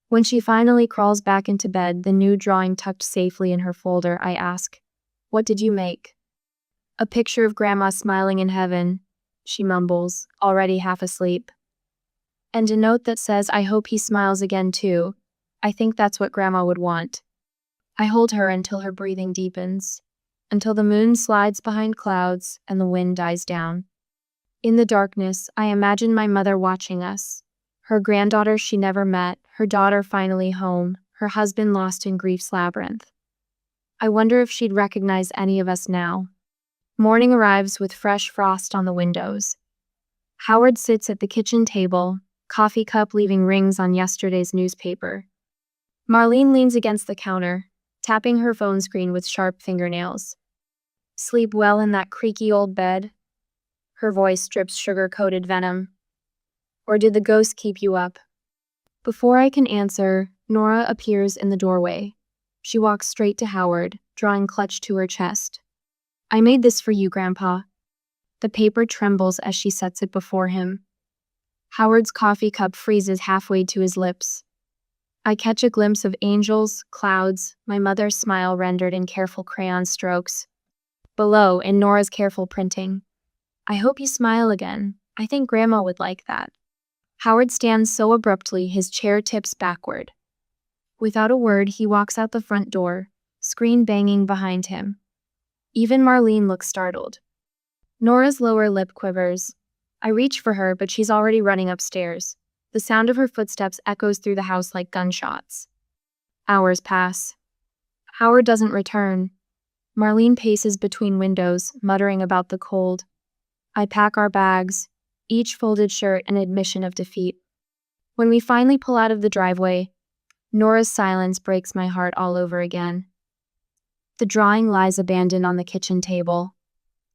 When she finally crawls back into bed, the new drawing tucked safely in her folder, I ask, "What did you make?" "A picture of Grandma smiling in heaven," she mumbles, already half asleep. "And a note that says, 'I hope he smiles again too.' I think that's what Grandma would want." I hold her until her breathing deepens, until the moon slides behind clouds and the wind dies down. In the darkness, I imagine my mother watching us. Her granddaughter she never met, her daughter finally home, her husband lost in grief's labyrinth. I wonder if she'd recognize any of us now. Morning arrives with fresh frost on the windows. Howard sits at the kitchen table, coffee cup leaving rings on yesterday's newspaper. Marlene leans against the counter, tapping her phone screen with sharp fingernails. "Sleep well in that creaky old bed?" Her voice drips sugar-coated venom. "Or did the ghost keep you up?" Before I can answer, Nora appears in the doorway. She walks straight to Howard, drawing clutched to her chest. "I made this for you, Grandpa." The paper trembles as she sets it before him. Howard's coffee cup freezes halfway to his lips. I catch a glimpse of angels, clouds, my mother's smile rendered in careful crayon strokes. Below, in Nora's careful printing. I hope you smile again. I think Grandma would like that. Howard stands so abruptly, his chair tips backward. Without a word, he walks out the front door, screen banging behind him. Even Marlene looks startled. Nora's lower lip quivers. I reach for her, but she's already running upstairs. The sound of her footsteps echoes through the house like gunshots. Hours pass. Howard doesn't return. Marlene paces between windows, muttering about the cold. I pack our bags, each folded shirt an admission of defeat. When we finally pull out of the driveway, Nora's silence breaks my heart all over again. The drawing lies abandoned on the kitchen table,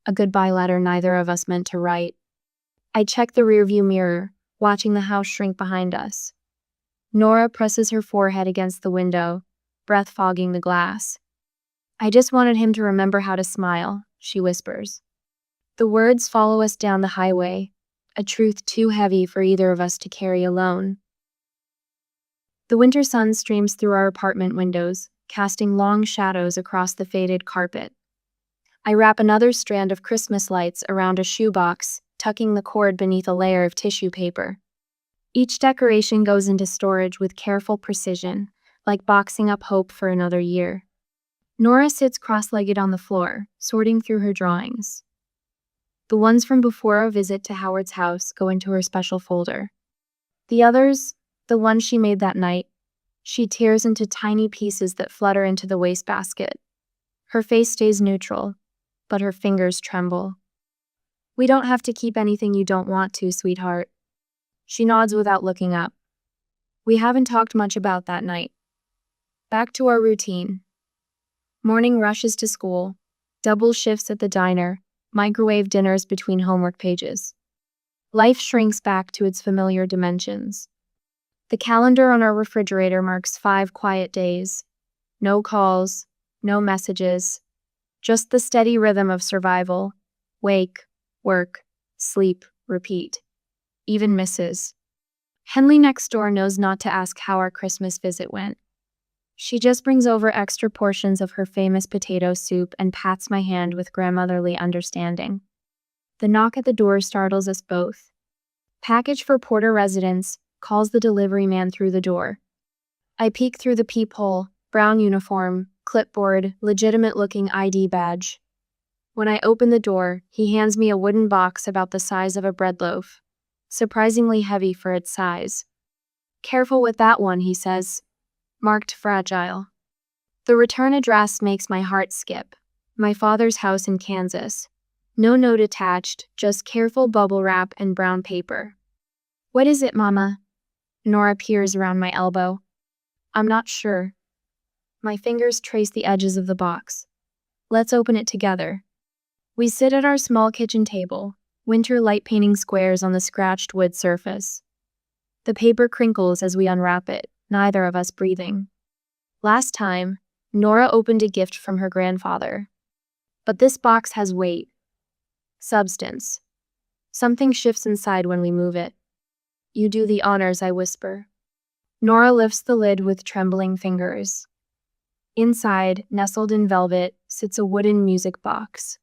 a goodbye letter neither of us meant to write. I check the rearview mirror, watching the house shrink behind us. Nora presses her forehead against the window, breath fogging the glass. I just wanted him to remember how to smile, she whispers. The words follow us down the highway, a truth too heavy for either of us to carry alone. The winter sun streams through our apartment windows, casting long shadows across the faded carpet. I wrap another strand of Christmas lights around a shoebox, tucking the cord beneath a layer of tissue paper. Each decoration goes into storage with careful precision, like boxing up hope for another year. Nora sits cross-legged on the floor, sorting through her drawings. The ones from before our visit to Howard's house go into her special folder. The others, the ones she made that night, she tears into tiny pieces that flutter into the wastebasket. Her face stays neutral, but her fingers tremble. We don't have to keep anything you don't want to, sweetheart. She nods without looking up. We haven't talked much about that night. Back to our routine. Morning rushes to school, double shifts at the diner, microwave dinners between homework pages. Life shrinks back to its familiar dimensions. The calendar on our refrigerator marks 5 quiet days. No calls, no messages, just the steady rhythm of survival. Wake, work, sleep, repeat. Even misses. Henley next door knows not to ask how our Christmas visit went. She just brings over extra portions of her famous potato soup and pats my hand with grandmotherly understanding. The knock at the door startles us both. Package for Porter residence, calls the delivery man through the door. I peek through the peephole, brown uniform, clipboard, legitimate-looking ID badge. When I open the door, he hands me a wooden box about the size of a bread loaf, surprisingly heavy for its size. Careful with that one, he says. Marked fragile. The return address makes my heart skip. My father's house in Kansas. No note attached, just careful bubble wrap and brown paper. What is it, Mama? Nora peers around my elbow. I'm not sure. My fingers trace the edges of the box. Let's open it together. We sit at our small kitchen table, winter light painting squares on the scratched wood surface. The paper crinkles as we unwrap it, neither of us breathing. Last time, Nora opened a gift from her grandfather. But this box has weight. Substance. Something shifts inside when we move it. You do the honors, I whisper. Nora lifts the lid with trembling fingers. Inside, nestled in velvet, sits a wooden music box.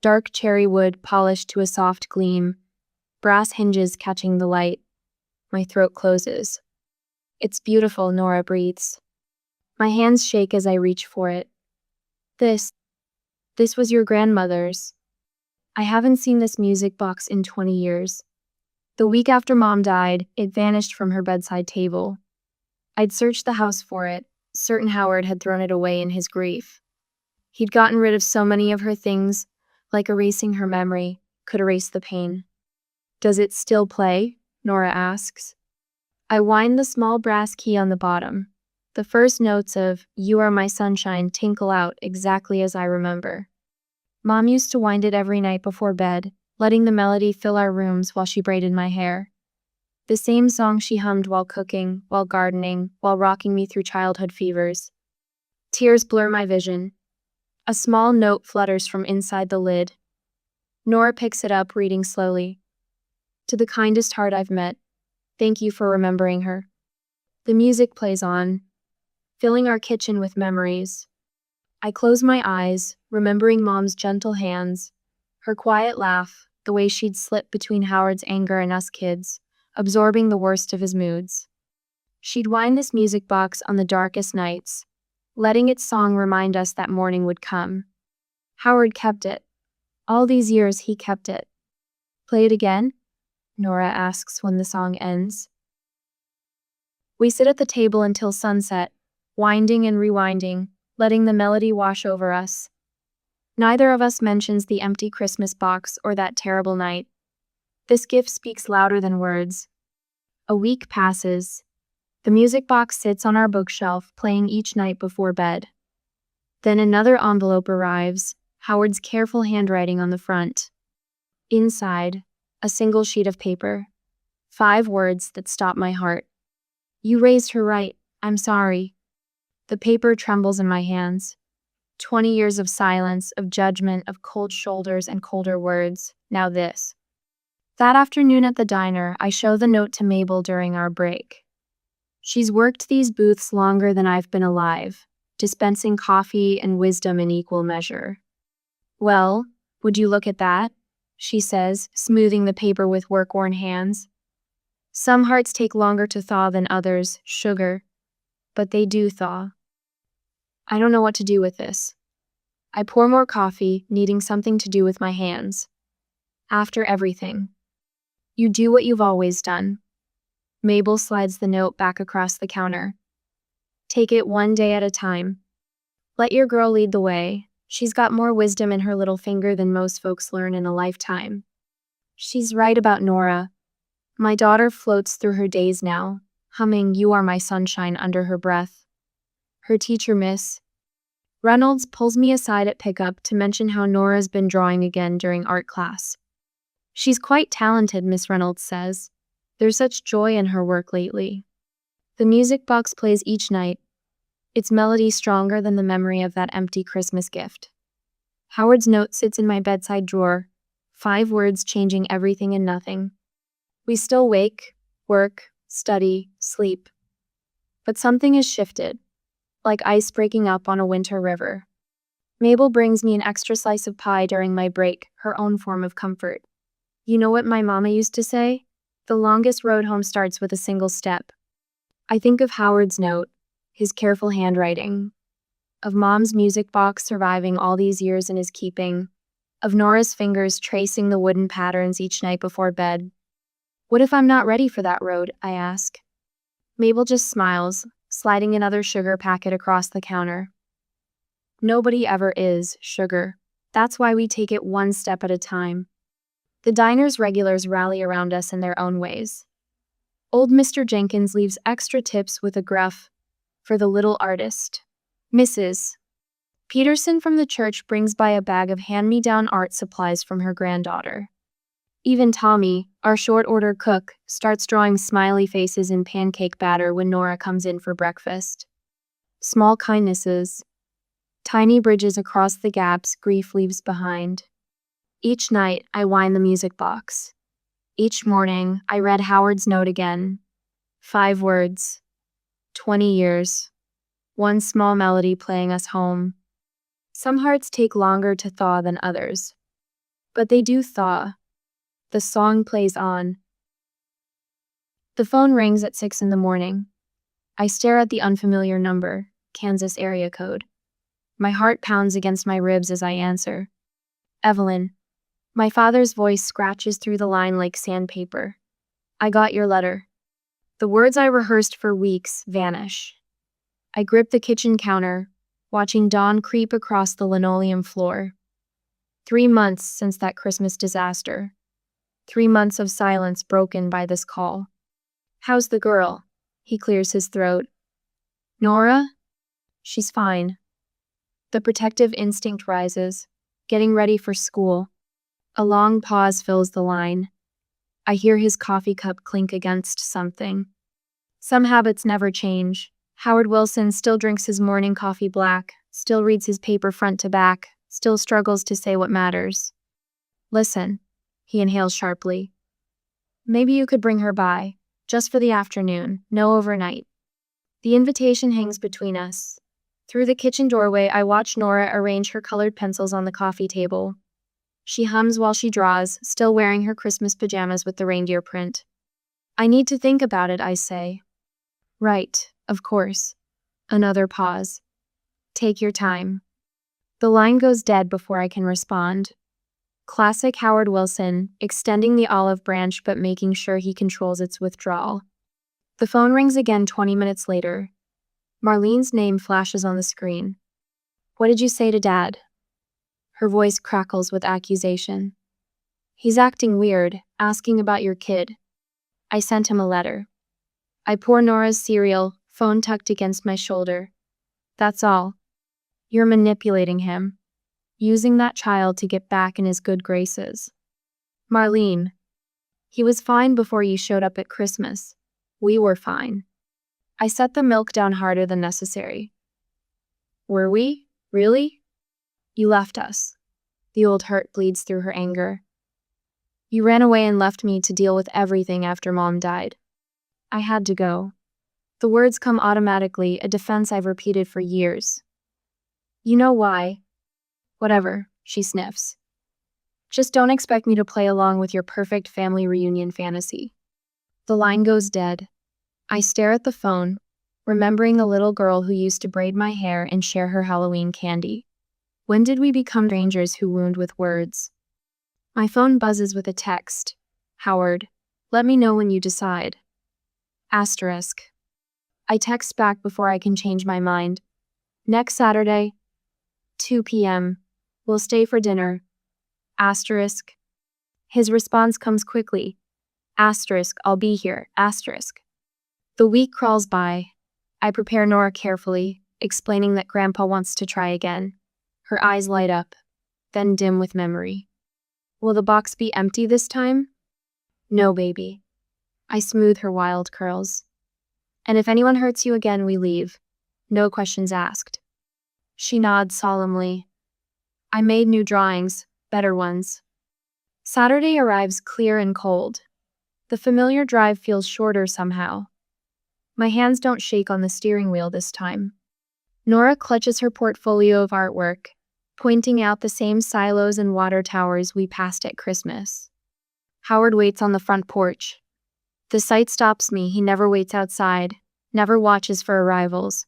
Dark cherry wood polished to a soft gleam, brass hinges catching the light. My throat closes. It's beautiful, Nora breathes. My hands shake as I reach for it. This was your grandmother's. I haven't seen this music box in 20 years. The week after Mom died, it vanished from her bedside table. I'd searched the house for it, certain Howard had thrown it away in his grief. He'd gotten rid of so many of her things, like erasing her memory, could erase the pain. Does it still play? Nora asks. I wind the small brass key on the bottom. The first notes of You Are My Sunshine tinkle out exactly as I remember. Mom used to wind it every night before bed, letting the melody fill our rooms while she braided my hair. The same song she hummed while cooking, while gardening, while rocking me through childhood fevers. Tears blur my vision. A small note flutters from inside the lid. Nora picks it up, reading slowly. To the kindest heart I've met, thank you for remembering her. The music plays on, filling our kitchen with memories. I close my eyes, remembering Mom's gentle hands, her quiet laugh, the way she'd slip between Howard's anger and us kids, absorbing the worst of his moods. She'd wind this music box on the darkest nights, letting its song remind us that morning would come. Howard kept it. All these years he kept it. Play it again? Nora asks when the song ends. We sit at the table until sunset, winding and rewinding, letting the melody wash over us. Neither of us mentions the empty Christmas box or that terrible night. This gift speaks louder than words. A week passes. The music box sits on our bookshelf, playing each night before bed. Then another envelope arrives, Howard's careful handwriting on the front. Inside, a single sheet of paper. 5 words that stop my heart. You raised her right. I'm sorry. The paper trembles in my hands. 20 years of silence, of judgment, of cold shoulders and colder words. Now this. That afternoon at the diner, I show the note to Mabel during our break. She's worked these booths longer than I've been alive, dispensing coffee and wisdom in equal measure. Well, would you look at that? She says, smoothing the paper with work-worn hands. Some hearts take longer to thaw than others, sugar. But they do thaw. I don't know what to do with this. I pour more coffee, needing something to do with my hands. After everything. You do what you've always done. Mabel slides the note back across the counter. Take it one day at a time. Let your girl lead the way. She's got more wisdom in her little finger than most folks learn in a lifetime. She's right about Nora. My daughter floats through her days now, humming "You Are My Sunshine" under her breath. Her teacher, Miss Reynolds, pulls me aside at pickup to mention how Nora's been drawing again during art class. She's quite talented, Miss Reynolds says. There's such joy in her work lately. The music box plays each night, its melody stronger than the memory of that empty Christmas gift. Howard's note sits in my bedside drawer, 5 words changing everything and nothing. We still wake, work, study, sleep. But something has shifted, like ice breaking up on a winter river. Mabel brings me an extra slice of pie during my break, her own form of comfort. You know what my mama used to say? The longest road home starts with a single step. I think of Howard's note, his careful handwriting, of Mom's music box surviving all these years in his keeping, of Nora's fingers tracing the wooden patterns each night before bed. What if I'm not ready for that road? I ask. Mabel just smiles, sliding another sugar packet across the counter. Nobody ever is, sugar. That's why we take it one step at a time. The diner's regulars rally around us in their own ways. Old Mr. Jenkins leaves extra tips with a gruff, for the little artist. Mrs. Peterson from the church brings by a bag of hand-me-down art supplies from her granddaughter. Even Tommy, our short-order cook, starts drawing smiley faces in pancake batter when Nora comes in for breakfast. Small kindnesses. Tiny bridges across the gaps grief leaves behind. Each night, I wind the music box. Each morning, I read Howard's note again. 5 words. 20 years. One small melody playing us home. Some hearts take longer to thaw than others. But they do thaw. The song plays on. The phone rings at 6 in the morning. I stare at the unfamiliar number, Kansas area code. My heart pounds against my ribs as I answer. Evelyn. My father's voice scratches through the line like sandpaper. I got your letter. The words I rehearsed for weeks vanish. I grip the kitchen counter, watching dawn creep across the linoleum floor. 3 months since that Christmas disaster. 3 months of silence broken by this call. How's the girl? He clears his throat. Nora? She's fine. The protective instinct rises, getting ready for school. A long pause fills the line. I hear his coffee cup clink against something. Some habits never change. Howard Wilson still drinks his morning coffee black, still reads his paper front to back, still struggles to say what matters. Listen, he inhales sharply. Maybe you could bring her by, just for the afternoon, no overnight. The invitation hangs between us. Through the kitchen doorway, I watch Nora arrange her colored pencils on the coffee table. She hums while she draws, still wearing her Christmas pajamas with the reindeer print. I need to think about it, I say. Right, of course. Another pause. Take your time. The line goes dead before I can respond. Classic Howard Wilson, extending the olive branch but making sure he controls its withdrawal. The phone rings again 20 minutes later. Marlene's name flashes on the screen. What did you say to Dad? Her voice crackles with accusation. He's acting weird, asking about your kid. I sent him a letter. I pour Nora's cereal, phone tucked against my shoulder. That's all. You're manipulating him. Using that child to get back in his good graces. Marlene. He was fine before you showed up at Christmas. We were fine. I set the milk down harder than necessary. Were we? Really? You left us. The old hurt bleeds through her anger. You ran away and left me to deal with everything after Mom died. I had to go. The words come automatically, a defense I've repeated for years. You know why? Whatever, she sniffs. Just don't expect me to play along with your perfect family reunion fantasy. The line goes dead. I stare at the phone, remembering the little girl who used to braid my hair and share her Halloween candy. When did we become strangers who wound with words? My phone buzzes with a text. Howard, let me know when you decide. Asterisk. I text back before I can change my mind. Next Saturday, 2 p.m. We'll stay for dinner. Asterisk. His response comes quickly. Asterisk, I'll be here. Asterisk. The week crawls by. I prepare Nora carefully, explaining that Grandpa wants to try again. Her eyes light up, then dim with memory. Will the box be empty this time? No, baby. I smooth her wild curls. And if anyone hurts you again, we leave. No questions asked. She nods solemnly. I made new drawings, better ones. Saturday arrives clear and cold. The familiar drive feels shorter somehow. My hands don't shake on the steering wheel this time. Nora clutches her portfolio of artwork, pointing out the same silos and water towers we passed at Christmas. Howard waits on the front porch. The sight stops me. He never waits outside, never watches for arrivals.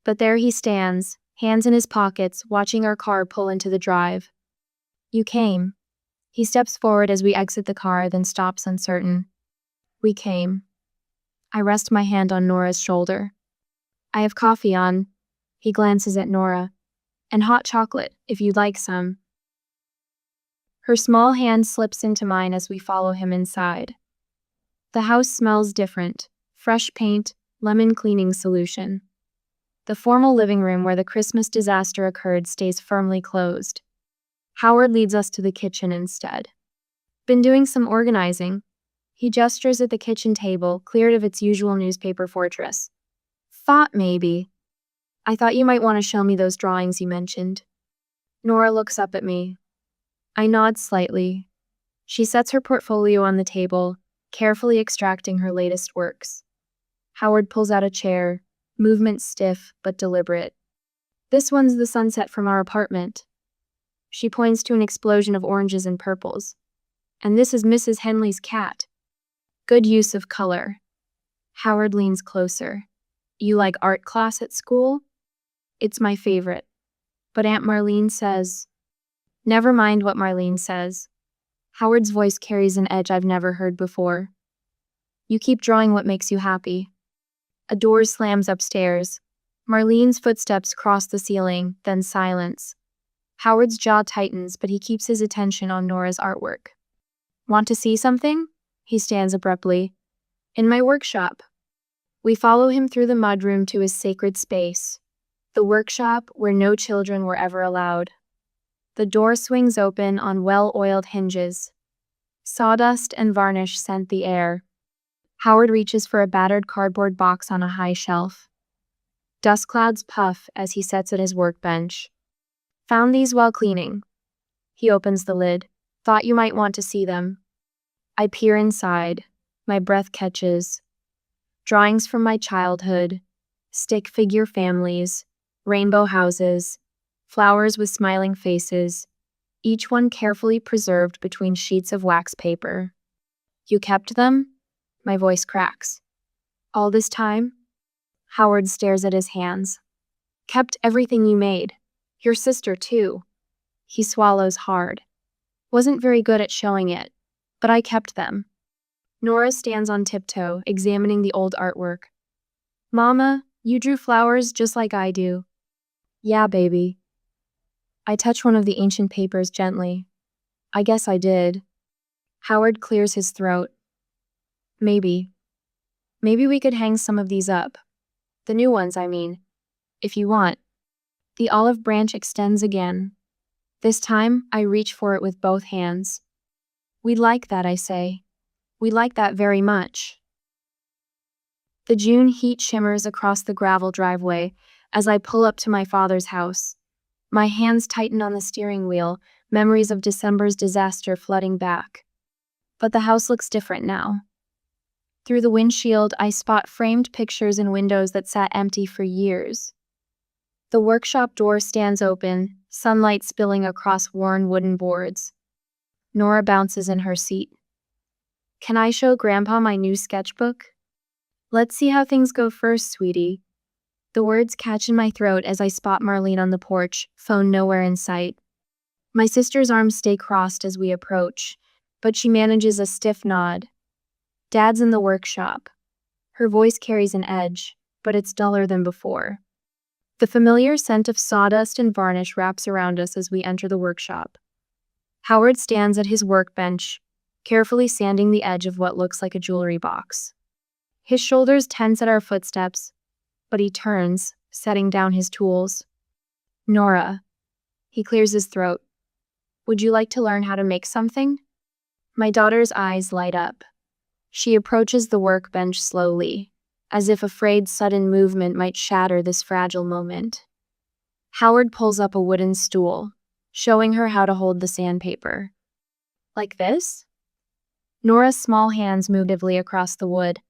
But there he stands, hands in his pockets, watching our car pull into the drive. You came. He steps forward as we exit the car, then stops uncertain. We came. I rest my hand on Nora's shoulder. I have coffee on. He glances at Nora. And hot chocolate, if you'd like some. Her small hand slips into mine as we follow him inside. The house smells different. Fresh paint, lemon cleaning solution. The formal living room where the Christmas disaster occurred stays firmly closed. Howard leads us to the kitchen instead. Been doing some organizing. He gestures at the kitchen table, cleared of its usual newspaper fortress. Thought maybe. I thought you might want to show me those drawings you mentioned. Nora looks up at me. I nod slightly. She sets her portfolio on the table, carefully extracting her latest works. Howard pulls out a chair, movement stiff but deliberate. This one's the sunset from our apartment. She points to an explosion of oranges and purples. And this is Mrs. Henley's cat. Good use of color. Howard leans closer. You like art class at school? It's my favorite. But Aunt Marlene says... Never mind what Marlene says. Howard's voice carries an edge I've never heard before. You keep drawing what makes you happy. A door slams upstairs. Marlene's footsteps cross the ceiling, then silence. Howard's jaw tightens, but he keeps his attention on Nora's artwork. Want to see something? He stands abruptly. In my workshop. We follow him through the mudroom to his sacred space. The workshop where no children were ever allowed. The door swings open on well-oiled hinges. Sawdust and varnish scent the air. Howard reaches for a battered cardboard box on a high shelf. Dust clouds puff as he sits at his workbench. Found these while cleaning. He opens the lid. Thought you might want to see them. I peer inside. My breath catches. Drawings from my childhood, stick figure families, rainbow houses, flowers with smiling faces, each one carefully preserved between sheets of wax paper. You kept them? My voice cracks. All this time? Howard stares at his hands. Kept everything you made. Your sister, too. He swallows hard. Wasn't very good at showing it, but I kept them. Nora stands on tiptoe, examining the old artwork. Mama, you drew flowers just like I do. Yeah, baby. I touch one of the ancient papers gently. I guess I did. Howard clears his throat. Maybe. Maybe we could hang some of these up. The new ones, I mean. If you want. The olive branch extends again. This time, I reach for it with both hands. We'd like that, I say. We like that very much. The June heat shimmers across the gravel driveway as I pull up to my father's house. My hands tighten on the steering wheel, memories of December's disaster flooding back. But the house looks different now. Through the windshield, I spot framed pictures in windows that sat empty for years. The workshop door stands open, sunlight spilling across worn wooden boards. Nora bounces in her seat. Can I show Grandpa my new sketchbook? Let's see how things go first, sweetie. The words catch in my throat as I spot Marlene on the porch, phone nowhere in sight. My sister's arms stay crossed as we approach, but she manages a stiff nod. Dad's in the workshop. Her voice carries an edge, but it's duller than before. The familiar scent of sawdust and varnish wraps around us as we enter the workshop. Howard stands at his workbench, carefully sanding the edge of what looks like a jewelry box. His shoulders tense at our footsteps, but he turns, setting down his tools. Nora. He clears his throat. Would you like to learn how to make something? My daughter's eyes light up. She approaches the workbench slowly, as if afraid sudden movement might shatter this fragile moment. Howard pulls up a wooden stool, showing her how to hold the sandpaper. Like this? Nora's small hands move actively across the wood.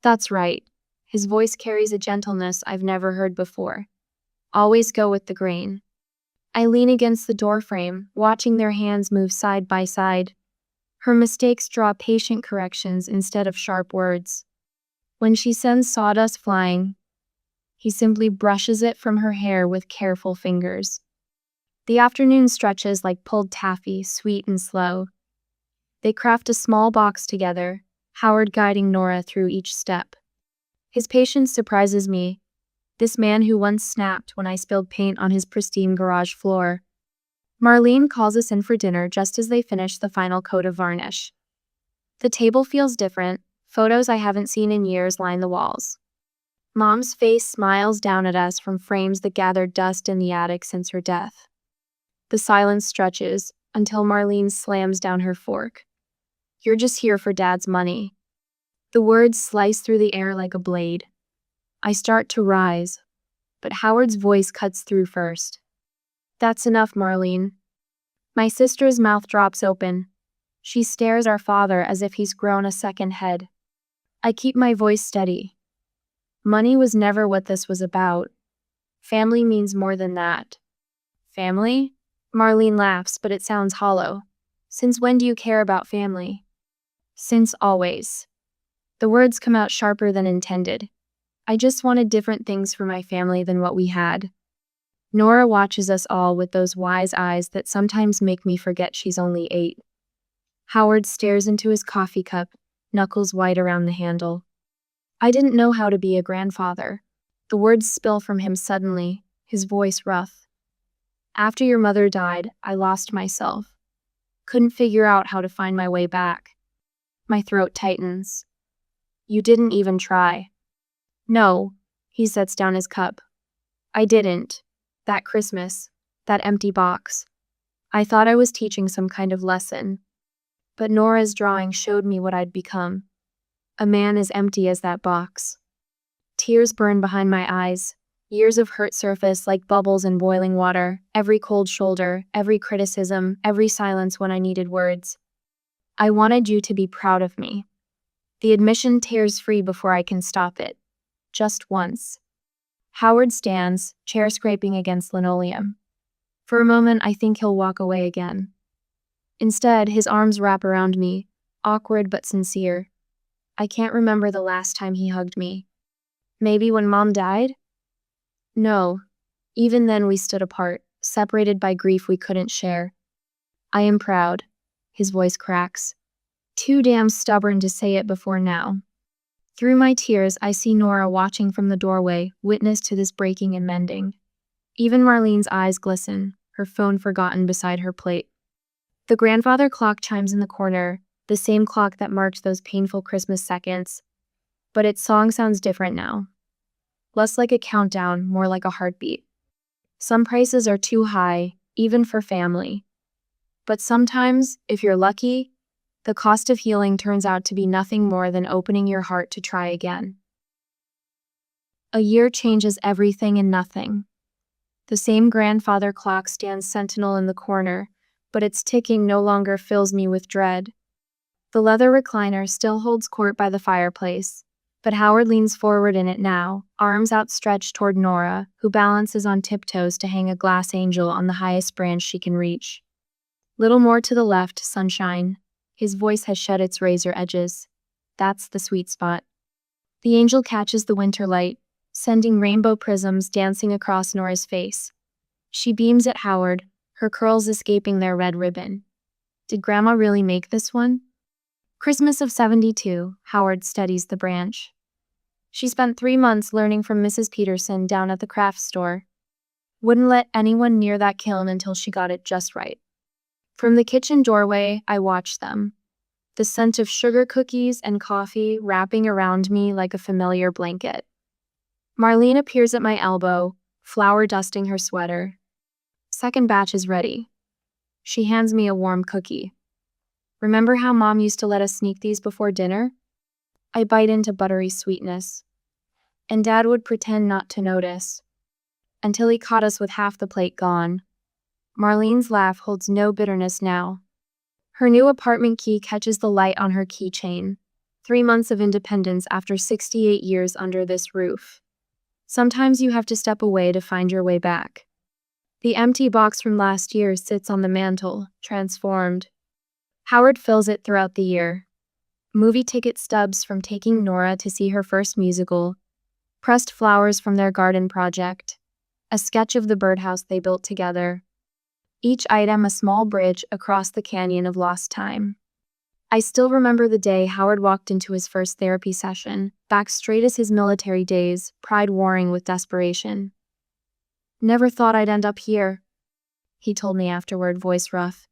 That's right. His voice carries a gentleness I've never heard before. Always go with the grain. I lean against the doorframe, watching their hands move side by side. Her mistakes draw patient corrections instead of sharp words. When she sends sawdust flying, he simply brushes it from her hair with careful fingers. The afternoon stretches like pulled taffy, sweet and slow. They craft a small box together, Howard guiding Nora through each step. His patience surprises me, this man who once snapped when I spilled paint on his pristine garage floor. Marlene calls us in for dinner just as they finish the final coat of varnish. The table feels different, photos I haven't seen in years line the walls. Mom's face smiles down at us from frames that gathered dust in the attic since her death. The silence stretches until Marlene slams down her fork. You're just here for Dad's money. The words slice through the air like a blade. I start to rise, but Howard's voice cuts through first. That's enough, Marlene. My sister's mouth drops open. She stares our father as if he's grown a second head. I keep my voice steady. Money was never what this was about. Family means more than that. Family? Marlene laughs, but it sounds hollow. Since when do you care about family? Since always. The words come out sharper than intended. I just wanted different things for my family than what we had. Nora watches us all with those wise eyes that sometimes make me forget she's only 8. Howard stares into his coffee cup, knuckles white around the handle. I didn't know how to be a grandfather. The words spill from him suddenly, his voice rough. After your mother died, I lost myself. Couldn't figure out how to find my way back. My throat tightens. You didn't even try. No, he sets down his cup. I didn't. That Christmas, that empty box. I thought I was teaching some kind of lesson. But Nora's drawing showed me what I'd become. A man as empty as that box. Tears burn behind my eyes. Years of hurt surface like bubbles in boiling water. Every cold shoulder, every criticism, every silence when I needed words. I wanted you to be proud of me. The admission tears free before I can stop it. Just once. Howard stands, chair scraping against linoleum. For a moment, I think he'll walk away again. Instead, his arms wrap around me, awkward but sincere. I can't remember the last time he hugged me. Maybe when Mom died? No. Even then we stood apart, separated by grief we couldn't share. I am proud. His voice cracks. Too damn stubborn to say it before now. Through my tears, I see Nora watching from the doorway, witness to this breaking and mending. Even Marlene's eyes glisten, her phone forgotten beside her plate. The grandfather clock chimes in the corner, the same clock that marked those painful Christmas seconds. But its song sounds different now. Less like a countdown, more like a heartbeat. Some prices are too high, even for family. But sometimes, if you're lucky, the cost of healing turns out to be nothing more than opening your heart to try again. A year changes everything and nothing. The same grandfather clock stands sentinel in the corner, but its ticking no longer fills me with dread. The leather recliner still holds court by the fireplace, but Howard leans forward in it now, arms outstretched toward Nora, who balances on tiptoes to hang a glass angel on the highest branch she can reach. Little more to the left, sunshine. His voice has shed its razor edges. That's the sweet spot. The angel catches the winter light, sending rainbow prisms dancing across Nora's face. She beams at Howard, her curls escaping their red ribbon. Did Grandma really make this one? Christmas of '72, Howard studies the branch. She spent 3 months learning from Mrs. Peterson down at the craft store. Wouldn't let anyone near that kiln until she got it just right. From the kitchen doorway, I watched them. The scent of sugar cookies and coffee wrapping around me like a familiar blanket. Marlene appears at my elbow, flour dusting her sweater. Second batch is ready. She hands me a warm cookie. Remember how Mom used to let us sneak these before dinner? I bite into buttery sweetness. And Dad would pretend not to notice. Until he caught us with half the plate gone. Marlene's laugh holds no bitterness now. Her new apartment key catches the light on her keychain. 3 months of independence after 68 years under this roof. Sometimes you have to step away to find your way back. The empty box from last year sits on the mantel, transformed. Howard fills it throughout the year. Movie ticket stubs from taking Nora to see her first musical, pressed flowers from their garden project, a sketch of the birdhouse they built together. Each item a small bridge across the canyon of lost time. I still remember the day Howard walked into his first therapy session, back straight as his military days, pride warring with desperation. Never thought I'd end up here, he told me afterward, voice rough.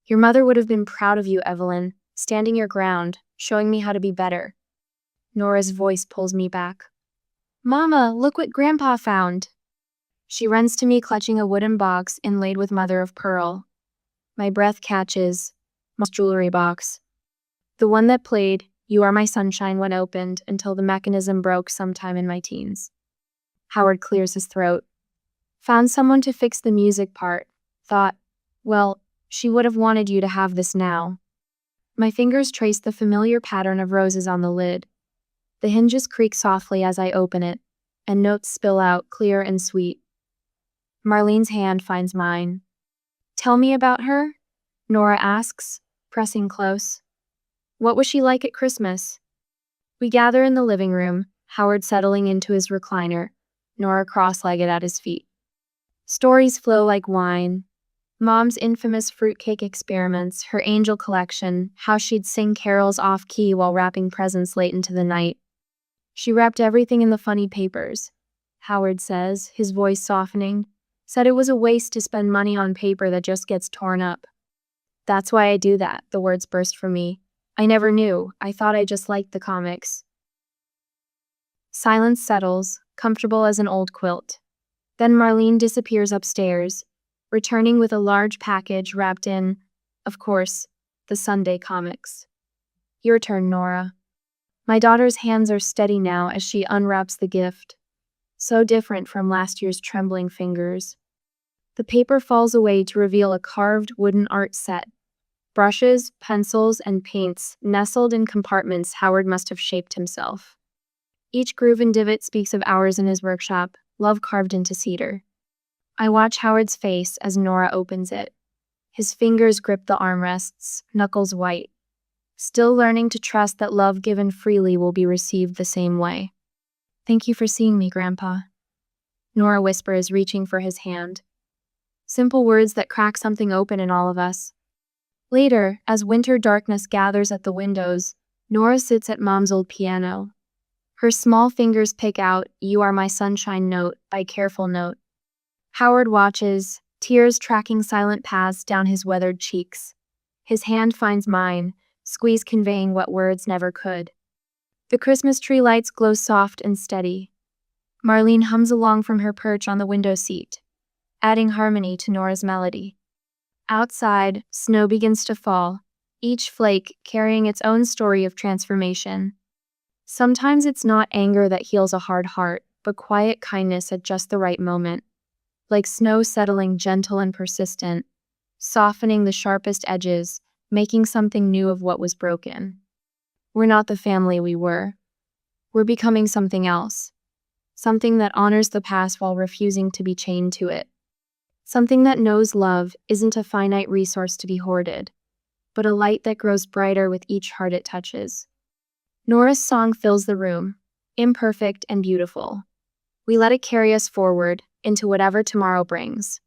Your mother would have been proud of you, Evelyn, standing your ground, showing me how to be better. Nora's voice pulls me back. Mama, look what Grandpa found. She runs to me clutching a wooden box inlaid with mother of pearl. My breath catches. Mom's jewelry box. The one that played You Are My Sunshine when opened until the mechanism broke sometime in my teens. Howard clears his throat. Found someone to fix the music part. Thought, well, she would have wanted you to have this now. My fingers trace the familiar pattern of roses on the lid. The hinges creak softly as I open it, and notes spill out clear and sweet. Marlene's hand finds mine. Tell me about her? Nora asks, pressing close. What was she like at Christmas? We gather in the living room, Howard settling into his recliner, Nora cross-legged at his feet. Stories flow like wine. Mom's infamous fruitcake experiments, her angel collection, how she'd sing carols off-key while wrapping presents late into the night. She wrapped everything in the funny papers, Howard says, his voice softening. Said it was a waste to spend money on paper that just gets torn up. That's why I do that, the words burst from me. I never knew. I thought I just liked the comics. Silence settles, comfortable as an old quilt. Then Marlene disappears upstairs, returning with a large package wrapped in, of course, the Sunday comics. Your turn, Nora. My daughter's hands are steady now as she unwraps the gift. So different from last year's trembling fingers. The paper falls away to reveal a carved wooden art set. Brushes, pencils, and paints nestled in compartments Howard must have shaped himself. Each groove and divot speaks of hours in his workshop, love carved into cedar. I watch Howard's face as Nora opens it. His fingers grip the armrests, knuckles white, still learning to trust that love given freely will be received the same way. "Thank you for seeing me, Grandpa," Nora whispers, reaching for his hand. Simple words that crack something open in all of us. Later, as winter darkness gathers at the windows, Nora sits at Mom's old piano. Her small fingers pick out "You Are My Sunshine" note by careful note. Howard watches, tears tracking silent paths down his weathered cheeks. His hand finds mine, squeeze conveying what words never could. The Christmas tree lights glow soft and steady. Marlene hums along from her perch on the window seat, adding harmony to Nora's melody. Outside, snow begins to fall, each flake carrying its own story of transformation. Sometimes it's not anger that heals a hard heart, but quiet kindness at just the right moment. Like snow settling gentle and persistent, softening the sharpest edges, making something new of what was broken. We're not the family we were. We're becoming something else. Something that honors the past while refusing to be chained to it. Something that knows love isn't a finite resource to be hoarded, but a light that grows brighter with each heart it touches. Nora's song fills the room, imperfect and beautiful. We let it carry us forward into whatever tomorrow brings.